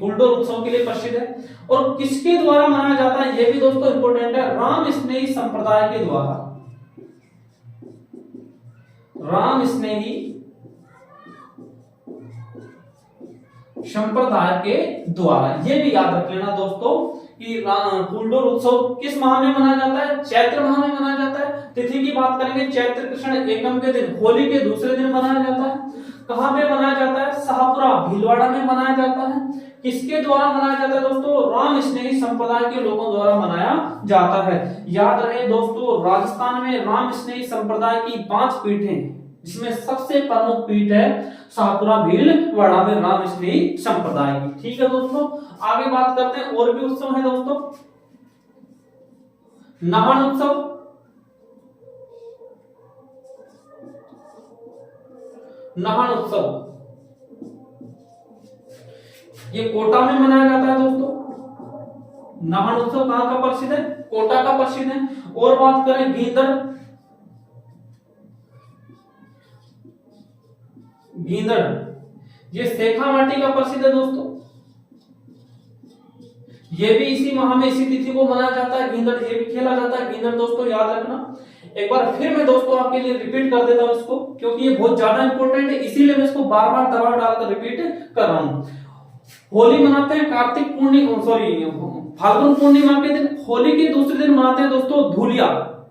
फूलडोल उत्सव के लिए प्रसिद्ध है। और किसके द्वारा मनाया जाता है ये भी दोस्तों इंपोर्टेंट है, राम स्नेही संप्रदाय के द्वारा, राम स्नेही संप्रदाय के द्वारा। ये भी याद रख लेना दोस्तों कि फूलडोल उत्सव किस माह में मनाया जाता है, चैत्र माह में मनाया जाता है। तिथि की बात करेंगे, चैत्र कृष्ण एकम के दिन, होली के दूसरे दिन मनाया जाता है। कहां पे मनाया जाता है, शाहपुरा भीलवाड़ा में मनाया जाता है। किसके द्वारा मनाया जाता है दोस्तों, राम स्नेही संप्रदाय के लोगों द्वारा मनाया जाता है। याद रहे दोस्तों, राजस्थान में राम स्नेही संप्रदाय की 5 पीठें, जिसमें सबसे प्रमुख पीठ है शाहपुरा भीलवाड़ा में राम स्नेही संप्रदाय की, ठीक है दोस्तों। आगे बात करते हैं, और भी उत्सव है दोस्तों, नाहन उत्सव, नाहन उत्सव ये कोटा में मनाया जाता है दोस्तों। नाहन उत्सव कहां का प्रसिद्ध है, कोटा का प्रसिद्ध है। और बात करें गींदड़, गींदड़ ये सेखावाटी का प्रसिद्ध है दोस्तों। ये भी इसी माह में इसी तिथि को मनाया जाता है गींदड़, ये भी खेला जाता है गींदड़ दोस्तों, याद रखना। एक बार फिर मैं दोस्तों आपके लिए रिपीट कर देता हूं इसको, क्योंकि ये बहुत ज्यादा इंपॉर्टेंट है, इसीलिए मैं इसको बार बार दबाव डालकर रिपीट कर रहा हूं। होली मनाते हैं कार्तिक फाल्गुन पूर्णिमा के दिन। होली के दूसरे दिन मनाते हैं दोस्तों धूलिया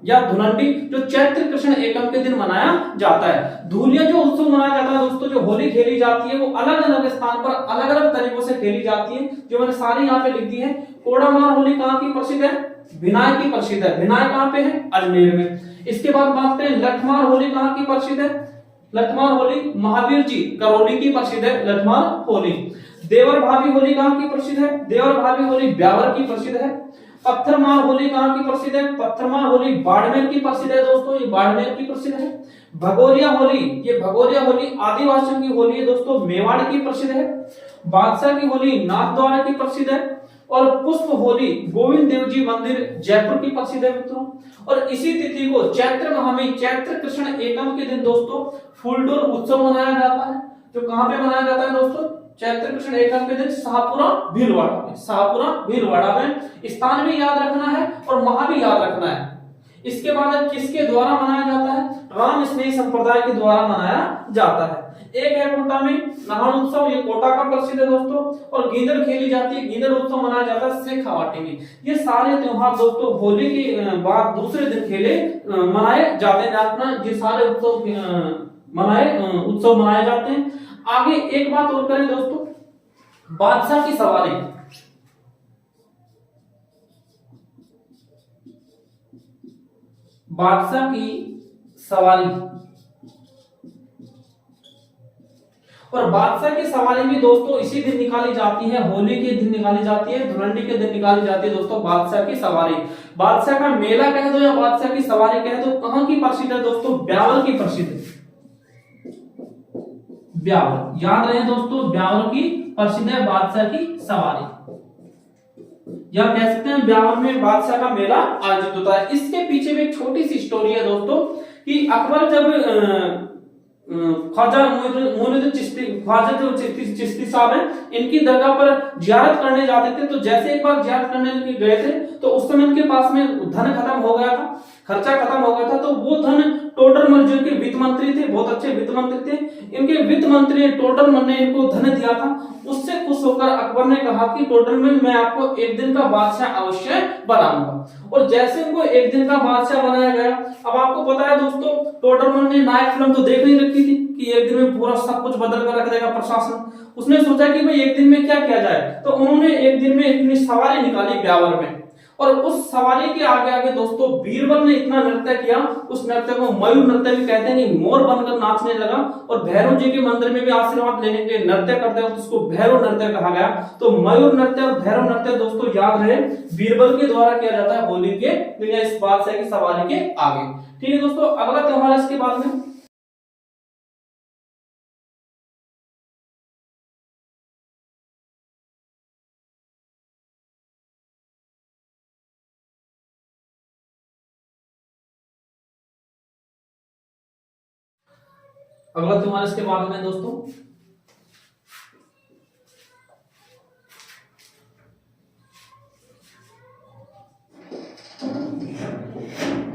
या धुलंडी, जो चैत्र कृष्ण एकम के दिन मनाया जाता है। धूलिया जो उत्सव मनाया जाता है दोस्तों, जो होली खेली जाती है वो अलग अलग स्थान पर अलग अलग तरीकों से खेली जाती है, जो मैंने सारी यहाँ पे लिख दी है। कोड़ामार होली कहाँ की प्रसिद्ध है, भिनाय की प्रसिद्ध है। भिनाय कहाँ पे है, अजमेर में। इसके बाद बात करें लठमार होली कहाँ की प्रसिद्ध है, लठमार होली महावीर जी करौली की प्रसिद्ध है लठमार होली। देवर भाभी होली कहाँ की प्रसिद्ध है, देवर भाभी होली ब्यावर की प्रसिद्ध है। पत्थरमार होली कहाँ की प्रसिद्ध है, पत्थरमार होली बाड़मेर की प्रसिद्ध है दोस्तों, ये बाड़मेर की प्रसिद्ध है। भगोरिया होली, ये भगोरिया होली आदिवासियों की होली है दोस्तों, मेवाड़ की प्रसिद्ध है। बादशाह की होली नाथद्वारा की प्रसिद्ध है। और पुष्प होली गोविंद देव जी मंदिर जयपुर की प्रसिद्ध है मित्रों। और इसी तिथि को चैत्र माह में चैत्र कृष्ण एकम के दिन दोस्तों फूलडोल उत्सव मनाया जाता है, जो कहां पे मनाया जाता है दोस्तों, चैत्र कृष्ण एकम के दिन शाहपुरा भीलवाड़ा में। शाहपुरा भीलवाड़ा में स्थान भी याद रखना है और माह भी याद रखना है। इसके बाद किसके द्वारा मनाया जाता है, राम स्नेही संप्रदाय के द्वारा मनाया जाता है। एक है कोटा में नाहन उत्सव, ये कोटा का प्रसिद्ध है दोस्तों। और गींदड़ खेली जाती है, गींदड़ उत्सव मनाया जाता है शेखावाटी में। ये सारे त्योहार दोस्तों होली के बाद दूसरे दिन खेले मनाए जाते हैं, ये सारे उत्सव मनाए जाते हैं। आगे एक बात और करें दोस्तों, बादशाह की सवारी। बादशाह की सवारी और बादशाह की सवारी भी दोस्तों इसी दिन निकाली जाती है, होली के दिन निकाली जाती है, धुलंडी के दिन निकाली जाती है दोस्तों बादशाह की सवारी। बादशाह का मेला कह दो या बादशाह की सवारी कह दो, कहां की प्रसिद्ध है दोस्तों? ब्यावर की प्रसिद्ध है। ब्यावर, याद रहे दोस्तों, ब्यावर की प्रसिद्ध है बादशाह की सवारी, या कह सकते हैं ब्यावर में बादशाह का मेला आयोजित होता है। इसके पीछे भी एक छोटी सी स्टोरी है दोस्तों कि अकबर जब ख्वाजा मोइनुद्दीन चिश्ती, ख्वाजा जो चिश्ती साहब हैं, इनकी दरगाह पर जियारत करने जाते थे, तो जैसे एक बार जियारत करने गए थे तो उस समय इनके पास में धन खत्म हो गया था, खर्चा खत्म हो गया था। तो वो धन टोडरमल जो इनके वित्त मंत्री थे, बहुत अच्छे वित्त मंत्री थे, इनके वित्त मंत्री टोडरमल ने इनको धन दिया था। उससे खुश होकर अकबर ने कहा कि टोडरमल, मैं आपको एक दिन का बादशाह अवश्य बनाऊंगा। और जैसे इनको एक दिन का बादशाह बनाया गया, अब आपको पता है दोस्तों, टोडरमल ने नायक फिल्म तो देख नहीं रखी थी कि एक दिन में पूरा सब कुछ बदल कर रख देगा प्रशासन। उसने सोचा कि भाई एक दिन में क्या किया जाए, तो उन्होंने एक दिन में इतनी सवारी निकाली ब्यावर में, और उस सवारी के आगे आगे दोस्तों बीरबल ने इतना नृत्य किया, उस नृत्य को मयूर नृत्य भी कहते हैं, मोर बनकर नाचने लगा। और भैरव जी के मंदिर में भी आशीर्वाद लेने के लिए नृत्य करते हैं, तो उसको भैरव नृत्य कहा गया। तो मयूर नृत्य और भैरव नृत्य दोस्तों याद रहे, बीरबल के द्वारा किया जाता है होली के दिन या इस बादशाह की सवारी के आगे। ठीक है दोस्तों, अगला त्योहार इसके बाद में अगला त्योहार इसके बाद में दोस्तों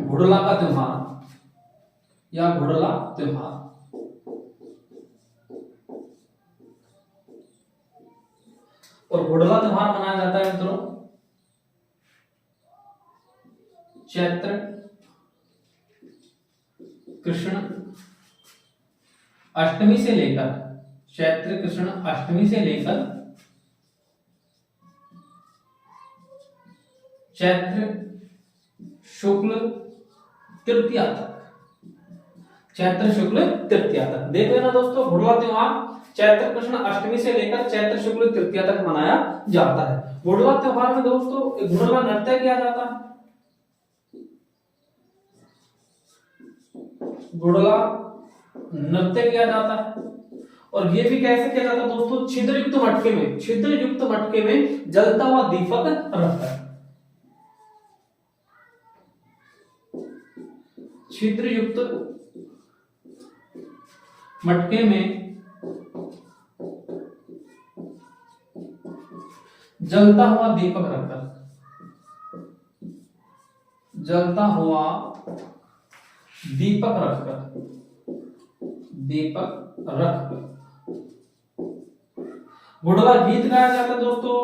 घुड़ला का त्योहार या घुड़ला त्योहार। और घुड़ला त्योहार मनाया जाता है मित्रों चैत्र कृष्ण अष्टमी से लेकर, चैत्र कृष्ण अष्टमी से लेकर चैत्र शुक्ल तृतीया तक, चैत्र शुक्ल तृतीया तक। देख लेना दोस्तों, घुड़ला त्योहार चैत्र कृष्ण अष्टमी से लेकर चैत्र शुक्ल तृतीया तक मनाया जाता है। घुड़ला त्योहार में दोस्तों घुड़ला नृत्य किया जाता है, घुड़ला नृत्य किया जाता है। और ये भी कैसे किया जाता है दोस्तों? छिद्र युक्त मटके में, छिद्र युक्त मटके में जलता हुआ दीपक रखकर, छिद्र युक्त मटके में जलता हुआ दीपक रखकर, जलता हुआ दीपक रखकर, दीपक रखकर घुड़ला गीत गाया जाता है दोस्तों।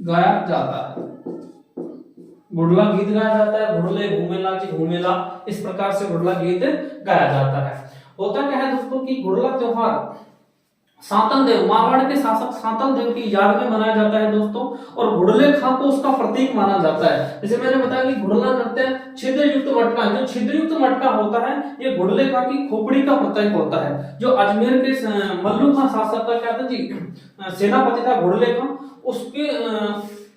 गाया जाता है, घुड़ला गीत गाया जाता है, घुड़ले घूमेला जी घूमेला, इस प्रकार से घुड़ला गीत गाया जाता है। होता क्या है दोस्तों कि घुड़ला त्योहार सातन देव, मारवाड़ के शासक सातन देव की याद में मनाया जाता है दोस्तों। और घुड़ले खां को उसका प्रतीक माना जाता है। जैसे मैंने बताया कि घुड़ला नृत्य छिद्र युक्त मटका, जो छिद्र युक्त मटका होता है ये घुड़ले खां की खोपड़ी का प्रतीक होता है। जो अजमेर के मल्लू खां शासक का क्या था जी, सेनापति था घुड़ले खां, उसके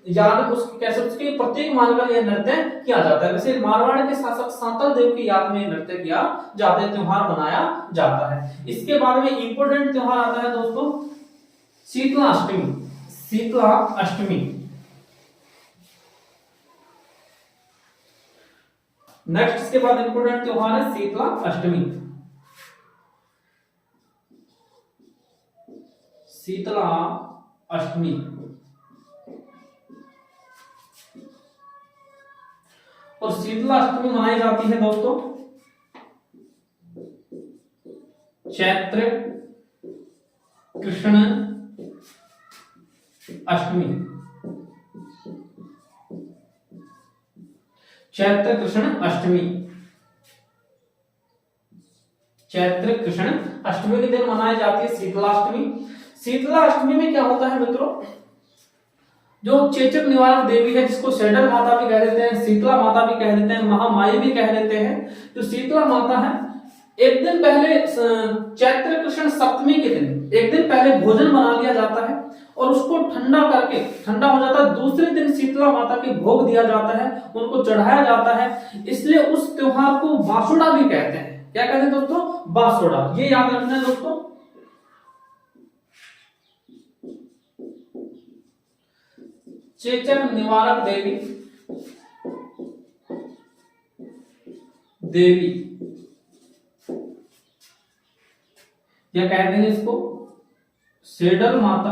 याद उसके कैसे उसके प्रतीक मानकर यह नृत्य किया जाता है। वैसे मारवाड़ के शासक सातल देव की याद में नृत्य किया जाता है, त्योहार मनाया जाता है। इसके बाद में इंपोर्टेंट त्योहार आता है दोस्तों शीतला अष्टमी, शीतला अष्टमी। नेक्स्ट इसके बाद इंपोर्टेंट त्योहार है शीतला अष्टमी, शीतला अष्टमी। और शीतला अष्टमी मनाई जाती है दोस्तों चैत्र कृष्ण अष्टमी, चैत्र कृष्ण अष्टमी, चैत्र कृष्ण अष्टमी के दिन मनाई जाती है शीतला अष्टमी। शीतला अष्टमी में क्या होता है मित्रों, जो चेचक निवारक देवी है, जिसको सेडल माता भी कह देते हैं, शीतला माता भी कह देते हैं, महामाई भी कह देते हैं, जो शीतला माता है, एक दिन पहले चैत्र कृष्ण सप्तमी के दिन एक दिन पहले भोजन बना लिया जाता है और उसको ठंडा करके ठंडा हो जाता है। दूसरे दिन शीतला माता के भोग दिया जाता है, उनको चढ़ाया जाता है। इसलिए उस त्योहार को बासुड़ा भी कहते हैं। क्या कहते हैं दोस्तों? बासुड़ा। ये याद रखना है दोस्तों। चेचक निवारक देवी या कह देंगे इसको सेडल माता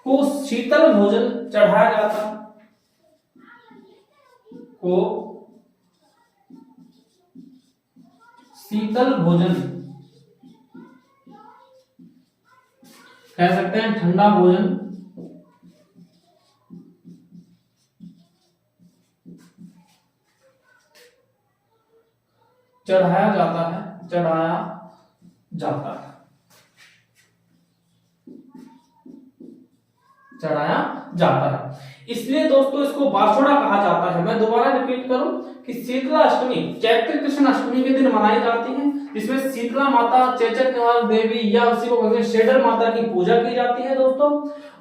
को शीतल भोजन चढ़ाया जाता शीतल भोजन कह सकते हैं, ठंडा भोजन चढ़ाया जाता है। इसलिए दोस्तों इसको बासुड़ा कहा जाता है। मैं दोबारा रिपीट करूं कि शीतला अष्टमी चैत्र कृष्ण अष्टमी के दिन मनाई जाती है, जिसमें शीतला माता, चेचक निवारक देवी या उसी को कहते हैं शेडल माता की पूजा की जाती है दोस्तों।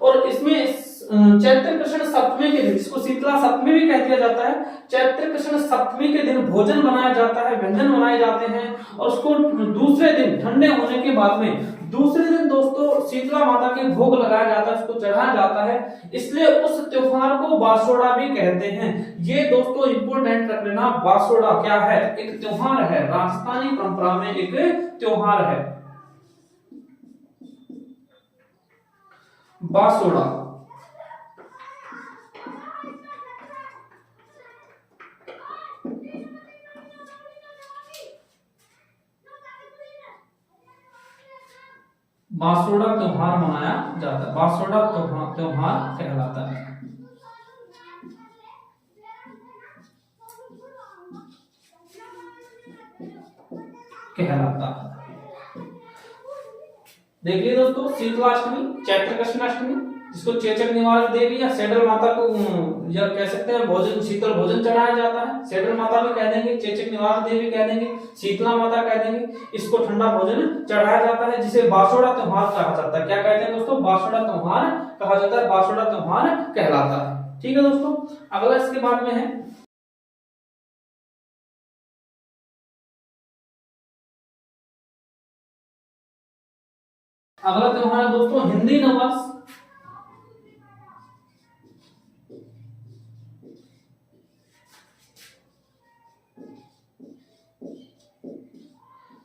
और इसमें चैत्र कृष्ण सप्तमी के दिन, जिसको शीतला सप्तमी भी कह दिया जाता है, चैत्र कृष्ण सप्तमी के दिन भोजन बनाया जाता है, व्यंजन बनाए जाते हैं और उसको दूसरे दिन ठंडे होने के बाद में दूसरे दिन दोस्तों शीतला माता के भोग लगाया जाता है, उसको चढ़ाया जाता है। इसलिए उस त्योहार को बासुड़ा भी कहते हैं। ये दोस्तों इंपोर्टेंट रख लेना, बासुड़ा क्या है? एक त्योहार है, राजस्थानी परंपरा में एक त्योहार है बासुड़ा। बासुड़ा त्योहार मनाया जाता है, बासुड़ा त्योहार कहलाता है। देखिए दोस्तों, शीतलाष्टमी, चैत्र कृष्णाष्टमी, जिसको चेचक निवारक देवी या सेडल माता को या कह सकते हैं भोजन, शीतल भोजन चढ़ाया जाता है। सेडल माता भी कह देंगे, चेचक निवारक देवी कह देंगे, शीतला माता कह देंगे। इसको ठंडा भोजन चढ़ाया जाता है, जिसे बासुड़ा त्योहार कहा जाता है। क्या कहते हैं दोस्तों? बासुड़ा त्योहार कहा जाता है, बासुड़ा त्योहार कहलाता है। ठीक है दोस्तों, अगला इसके बाद में है अगला त्योहार है दोस्तों हिंदी नववर्ष।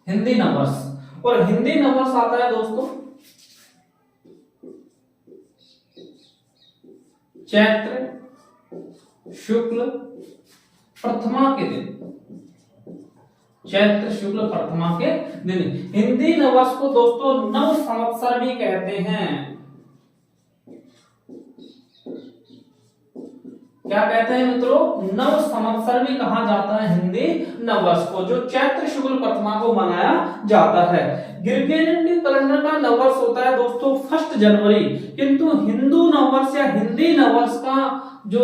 हिंदी नववर्ष, और हिंदी नववर्ष आता है दोस्तों चैत्र शुक्ल प्रथमा के दिन। चैत्र शुक्ल प्रथमा के दिन हिंदी नववर्ष को दोस्तों नव संवत्सर भी कहते हैं। क्या कहते हैं मित्रों? नव संवत्सर भी कहा जाता है हिंदी नववर्ष को, जो चैत्र शुक्ल प्रथमा को मनाया जाता है। ग्रेगोरियन कैलेंडर का नववर्ष होता है दोस्तों 1 जनवरी, किंतु हिंदू नववर्ष या हिंदी नववर्ष का जो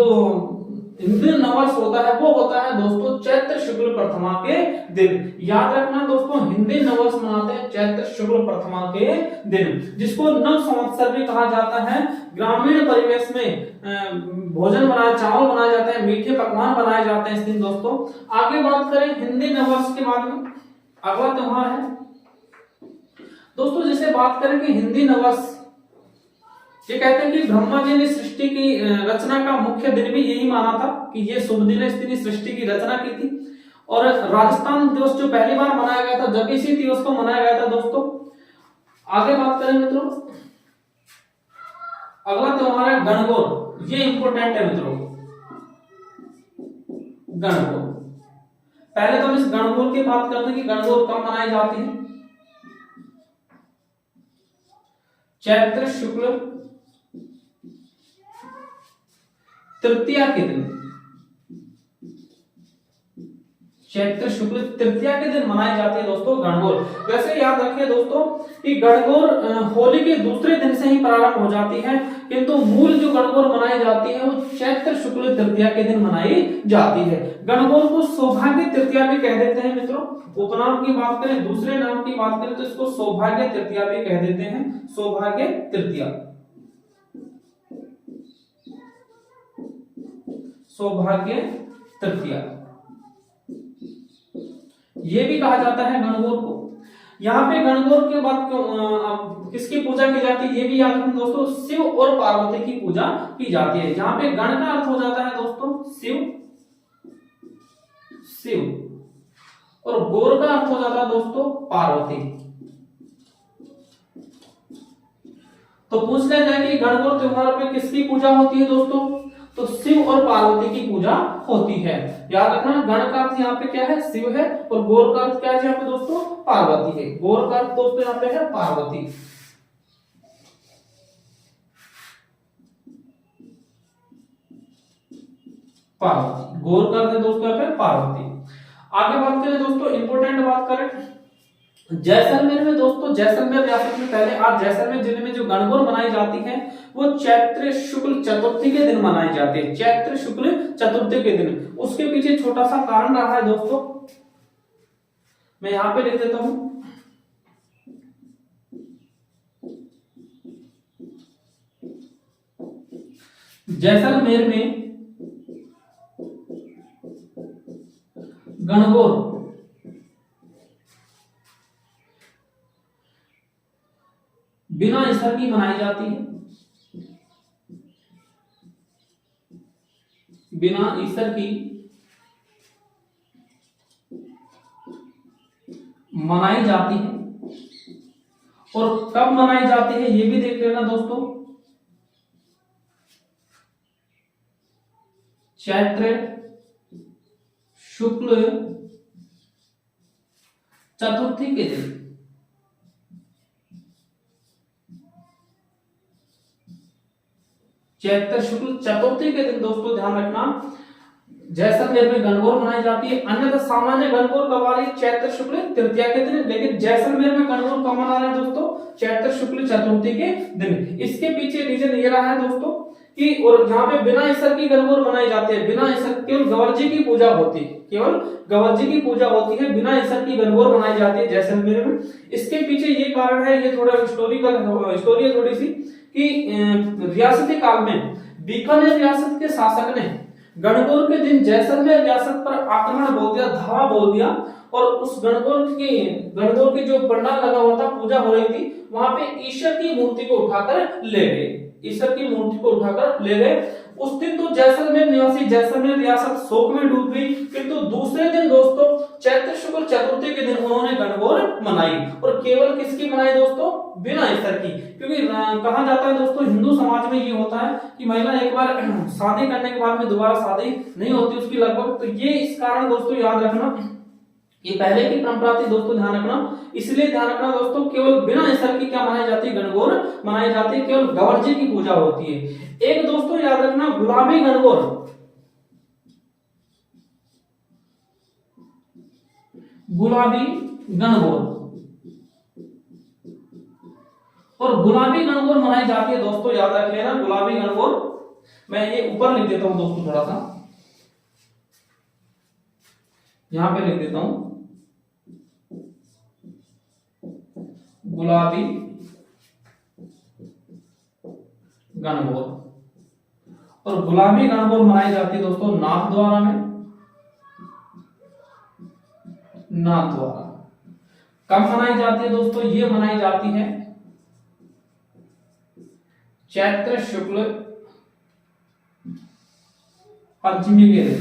हिंदी नववर्ष होता है वो होता है दोस्तों चैत्र शुक्ल प्रथमा के दिन। याद रखना दोस्तों, हिंदी नववर्ष मनाते हैं चैत्र शुक्ल प्रथमा के दिन, जिसको नव संवत्सर भी कहा जाता है। ग्रामीण परिवेश में भोजन बनाया, चावल बनाए जाते हैं, मीठे पकवान बनाए जाते हैं इस दिन दोस्तों। आगे बात करें हिंदी नववर्ष के बाद में अगला त्योहार है दोस्तों, जिसे बात करें कि हिंदी नववर्ष, ये कहते हैं कि ब्रह्मा जी ने सृष्टि की रचना का मुख्य दिन भी यही माना था कि ये शुभ दिन है, इस दिन सृष्टि की रचना की थी। और राजस्थान दिवस जो पहली बार मनाया गया था, जब इसी दिवस को मनाया गया था दोस्तों। आगे बात करें मित्रों, अगला त्योहार है गणगौर। ये इंपोर्टेंट है मित्रों, गणगौर। पहले तो हम इस गणगौर की बात करते हैं कि गणगौर कब मनाई जाती है। चैत्र शुक्ल तृतीया के दिन, चैत्र शुक्ल तृतीया के दिन मनाई जाती है दोस्तों गणगौर। वैसे याद रखिए दोस्तों कि गणगौर होली के दूसरे दिन से ही प्रारंभ हो जाती है, किंतु मूल जो गणगौर मनाई जाती है वो चैत्र शुक्ल तृतीया के दिन मनाई जाती है। गणगौर को सौभाग्य तृतीया भी कह देते हैं मित्रों। उपनाम की बात करें, दूसरे नाम की बात करें तो इसको सौभाग्य तृतीया भी कह देते हैं, सौभाग्य तृतीया, सौभाग्य तृतीया ये भी कहा जाता है गणगौर को। यहाँ पे गणगौर के बाद किसकी पूजा की जाती है ये भी याद रखें दोस्तों, शिव और पार्वती की पूजा की जाती है। यहाँ पे गण का अर्थ हो जाता है दोस्तों शिव, शिव, और गौर का अर्थ हो जाता है दोस्तों पार्वती। तो पूछ लिया जाए कि गणगौर त्योहार पे किसकी पूजा होती है दोस्तों, तो शिव और पार्वती की पूजा होती है। याद रखना गण का अर्थ यहाँ पे क्या है, शिव है, और गौर का अर्थ क्या है यहाँ पे दोस्तों, पार्वती है। गौर का अर्थ दोस्तों यहाँ पे है पार्वती। पार्वती गौर का अर्थ है दोस्तों यहाँ पे पार्वती। आगे बात करें दोस्तों, इंपोर्टेंट बात करें जैसलमेर में दोस्तों, जैसलमेर रियासत में पहले आज जैसलमेर जिले में जो गणगौर मनाई जाती है वो चैत्र शुक्ल चतुर्थी के दिन मनाई जाती है, चैत्र शुक्ल चतुर्थी के दिन। उसके पीछे छोटा सा कारण रहा है दोस्तों, मैं यहां पे लिख देता हूं। जैसलमेर में गणगौर बिना ईसर की मनाई जाती है, बिना ईसर की मनाई जाती है। और कब मनाई जाती है ये भी देख लेना दोस्तों, चैत्र शुक्ल चतुर्थी के दिन। चैत्र शुक्ल चतुर्थी के दिन दोस्तों ध्यान रखना जैसलमेर में गणगौर मनाई जाती है। अन्यथा सामान्य गणगौर कब आ रही है, चैत्र शुक्ल तृतीया के दिन, लेकिन जैसलमेर में गणगौर कब मना रहे हैं दोस्तों, चैत्र शुक्ल चतुर्थी के दिन। इसके पीछे रीजन ये रहा है दोस्तों कि और यहाँ पे बिना ईसर की गणगौर मनाई जाती है, बिना ईसर केवल गवर जी की पूजा होती है, केवल गवर जी की पूजा होती है, बिना ईसर की गणगौर मनाई जाती है जैसलमेर में। इसके पीछे ये कारण है, ये थोड़ा हिस्टोरिकल स्टोरी है थोड़ी सी, कि रियासती काल में बीकानेर रियासत के शासक ने गणगौर के दिन जैसलमेर रियासत पर आक्रमण बोल दिया, धावा बोल दिया, और उस गणगौर की जो पंडाल लगा हुआ था, पूजा हो रही थी, वहां पे ईश्वर की मूर्ति को उठाकर ले गए, ईश्वर की मूर्ति को उठाकर ले गए। उस दिन तो जैसलमेर निवासी जैसलमेर रियासत शोक में डूब गई, किंतु दूसरे दिन दोस्तों चैत्र शुक्ल चतुर्थी के दिन उन्होंने गणगौर मनाई, और केवल किसकी मनाई दोस्तों, बिना ईसर की। क्योंकि कहा जाता है दोस्तों हिंदू समाज में ये होता है कि महिला एक बार शादी करने के बाद में दोबारा शादी नहीं होती उसकी लगभग, तो ये इस कारण दोस्तों याद रखना, ये पहले की परंपरा थी दोस्तों, ध्यान रखना। इसलिए ध्यान रखना दोस्तों केवल बिना ईसर की क्या मनाई जाती है, गणगौर मनाई जाती है, केवल गवर जी की पूजा होती है। एक दोस्तों याद रखना गुलाबी गणगौर, गुलाबी गणगौर, और गुलाबी गणगौर मनाई जाती है दोस्तों, याद रख लेना गुलाबी गणगौर। मैं ये ऊपर लिख देता हूं दोस्तों, थोड़ा सा यहां पे लिख देता हूं, गुलाबी गणगौर। और गुलाबी गणगौर मनाई जाती है दोस्तों नाथद्वारा में, नाथद्वारा। कब मनाई जाती है दोस्तों, ये मनाई जाती है चैत्र शुक्ल पंचमी के दिन,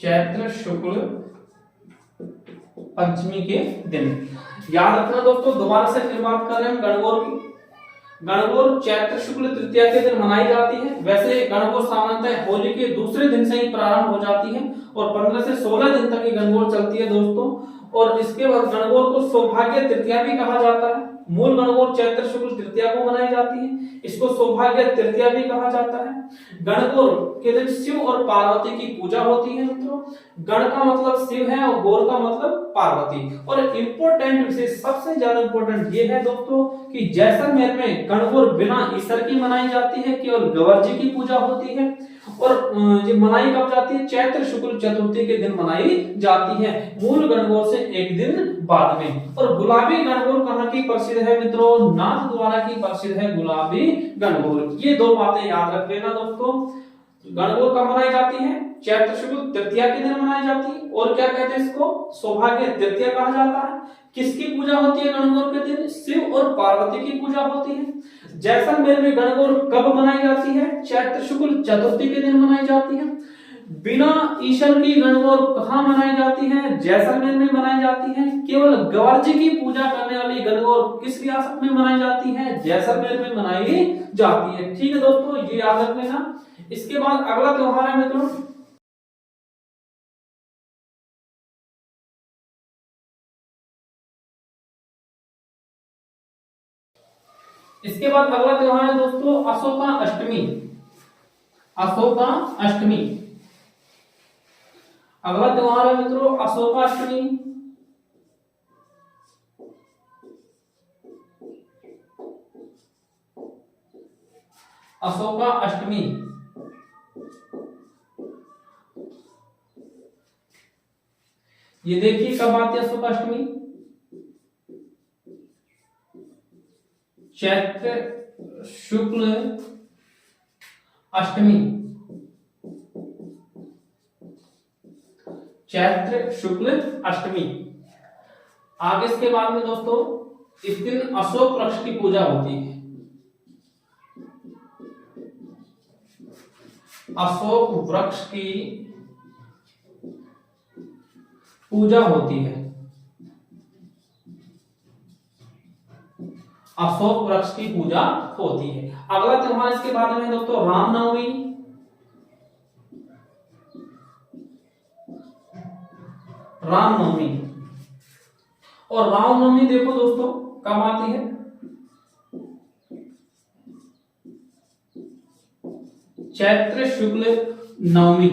चैत्र शुक्ल पंचमी के दिन। याद रखना दोस्तों, दोबारा से फिर बात कर रहे हैं गणगौर की। गणगौर चैत्र शुक्ल तृतीया के दिन मनाई जाती है। वैसे गणगौर सामान्यतः होली के दूसरे दिन से ही प्रारंभ हो जाती है और 15 से 16 दिन तक ये गणगौर चलती है दोस्तों। और इसके बाद गणगौर को सौभाग्य तृतीया भी कहा जाता है, मूल गणगौर चैत्र शुक्ल तृतीया को मनाई जाती है। इसको सौभाग्य तृतीया भी कहा जाता है। गणगौर के दिन शिव और पार्वती की पूजा होती है मित्रों। गण का मतलब शिव है और गौर का मतलब पार्वती। और इंपॉर्टेंट विशेष सबसे ज्यादा इंपॉर्टेंट ये है दोस्तों कि जैसलमेर में गणगौर बिना ईसर की मनाई जाती है, केवल गवर जी की पूजा होती है। और ये मनाई कब जाती है? चैत्र शुक्ल चतुर्थी के दिन मनाई जाती है, मूल गणगौर से एक दिन बाद में। और गुलाबी गणगौर कहाँ की प्रसिद्ध है मित्रों? नाथ द्वारा की प्रसिद्ध है गुलाबी गणगौर। ये दो बातें याद रख लेना दोस्तों। गणगौर कब मनाई जाती है? चैत्र शुक्ल तृतीया के दिन मनाई जाती है। और क्या कहते हैं इसको? सौभाग्य तृतीया कहा जाता है। किसकी पूजा होती है गणगौर के दिन? शिव और पार्वती की पूजा होती है। जैसलमेर में गणगौर कब मनाई जाती है? चैत्र शुक्ल चतुर्थी के दिन मनाई जाती है। बिना ईश्वर की गणगौर कहाँ मनाई जाती है? जैसलमेर में मनाई जाती है। केवल गवर जी की पूजा करने वाली गणगौर किस रियासत में मनाई जाती है? जैसलमेर में मनाई जाती है। ठीक है दोस्तों, ये याद रख लेना। इसके बाद अगला त्योहार है मित्रों, इसके बाद अगला त्योहार है दोस्तों अशोका अष्टमी। अशोका अष्टमी अगला त्योहार है मित्रों अशोका अष्टमी। अशोका अष्टमी ये देखिए कब आती है अशोका अष्टमी? चैत्र शुक्ल अष्टमी। चैत्र शुक्ल अष्टमी। आगे इसके बाद में दोस्तों इस दिन अशोक वृक्ष की पूजा होती है। अशोक वृक्ष की पूजा होती है। अशोक वृक्ष की पूजा होती है। अगला त्योहार इसके बाद में दोस्तों रामनवमी। रामनवमी और रामनवमी देखो दोस्तों कब आती है? चैत्र शुक्ल नवमी।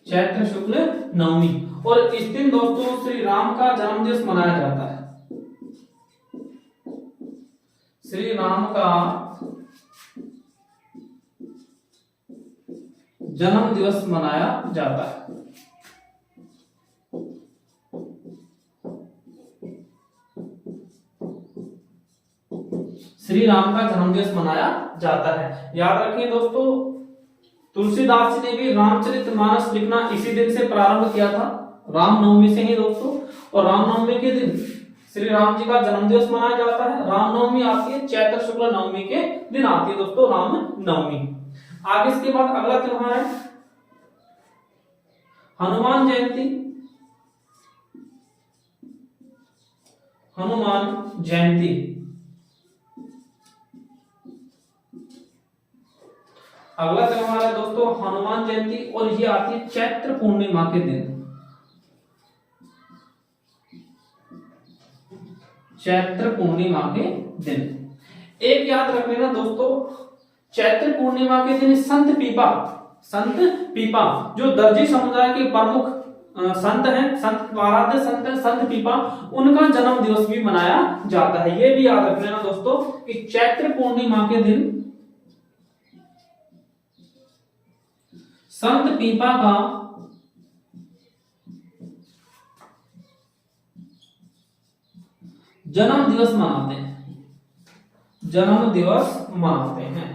चैत्र शुक्ल नवमी। और इस दिन दोस्तों श्री राम का जन्म दिवस मनाया जाता है। श्री राम का जन्म दिवस मनाया जाता है। श्री राम का जन्म दिवस मनाया जाता है। याद रखिए दोस्तों तुलसीदास जी ने भी रामचरितमानस लिखना इसी दिन से प्रारंभ किया था, रामनवमी से ही दोस्तों। और रामनवमी के दिन श्री राम जी का जन्म दिवस मनाया जाता है। रामनवमी आती है चैत्र शुक्ल नवमी के दिन आती है दोस्तों रामनवमी। आगे इसके बाद अगला त्योहार है हनुमान जयंती। हनुमान जयंती अगला त्योहार है दोस्तों हनुमान जयंती और ये आती है चैत्र पूर्णिमा के दिन। चैत्र पूर्णिमा के दिन। एक याद रख लेना दोस्तों चैत्र पूर्णिमा के दिन संत पीपा जो दर्जी समुदाय के प्रमुख संत हैं, संत आराध्य संत हैं, संत पीपा, उनका जन्म दिवस भी मनाया जाता है। ये भी याद रख लेना दोस्तों कि चैत्र पूर्णिमा के दिन संत पीपा का जन्म दिवस मनाते हैं। जन्म दिवस मनाते हैं।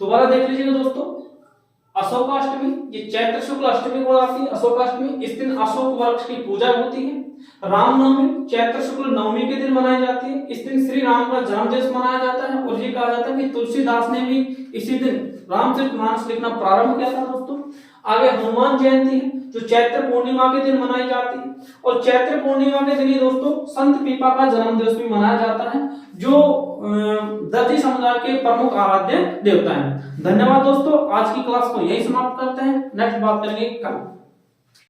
दोबारा देख लीजिएगा दोस्तों अशोकाष्टमी ये चैत्र शुक्ल अष्टमी को आती है। अशोकाष्टमी इस दिन अशोक वृक्ष की पूजा होती है। रामनवमी चैत्र शुक्ल नवमी के दिन मनाई जाती है। इस दिन श्री राम का जन्म दिवस मनाया जाता है और ये कहा जाता है कि तुलसीदास ने भी इसी दिन रामचरितमानस लिखना प्रारंभ किया था दोस्तों। आगे हनुमान जयंती है जो चैत्र पूर्णिमा के दिन मनाई जाती है, और चैत्र पूर्णिमा के दिन ही दोस्तों संत पीपा का जन्म दिवस भी मनाया जाता है, जो दर्जी समुदाय के प्रमुख आराध्य देवता हैं। धन्यवाद दोस्तों, आज की क्लास को यही समाप्त करते हैं, नेक्स्ट बात करेंगे कल।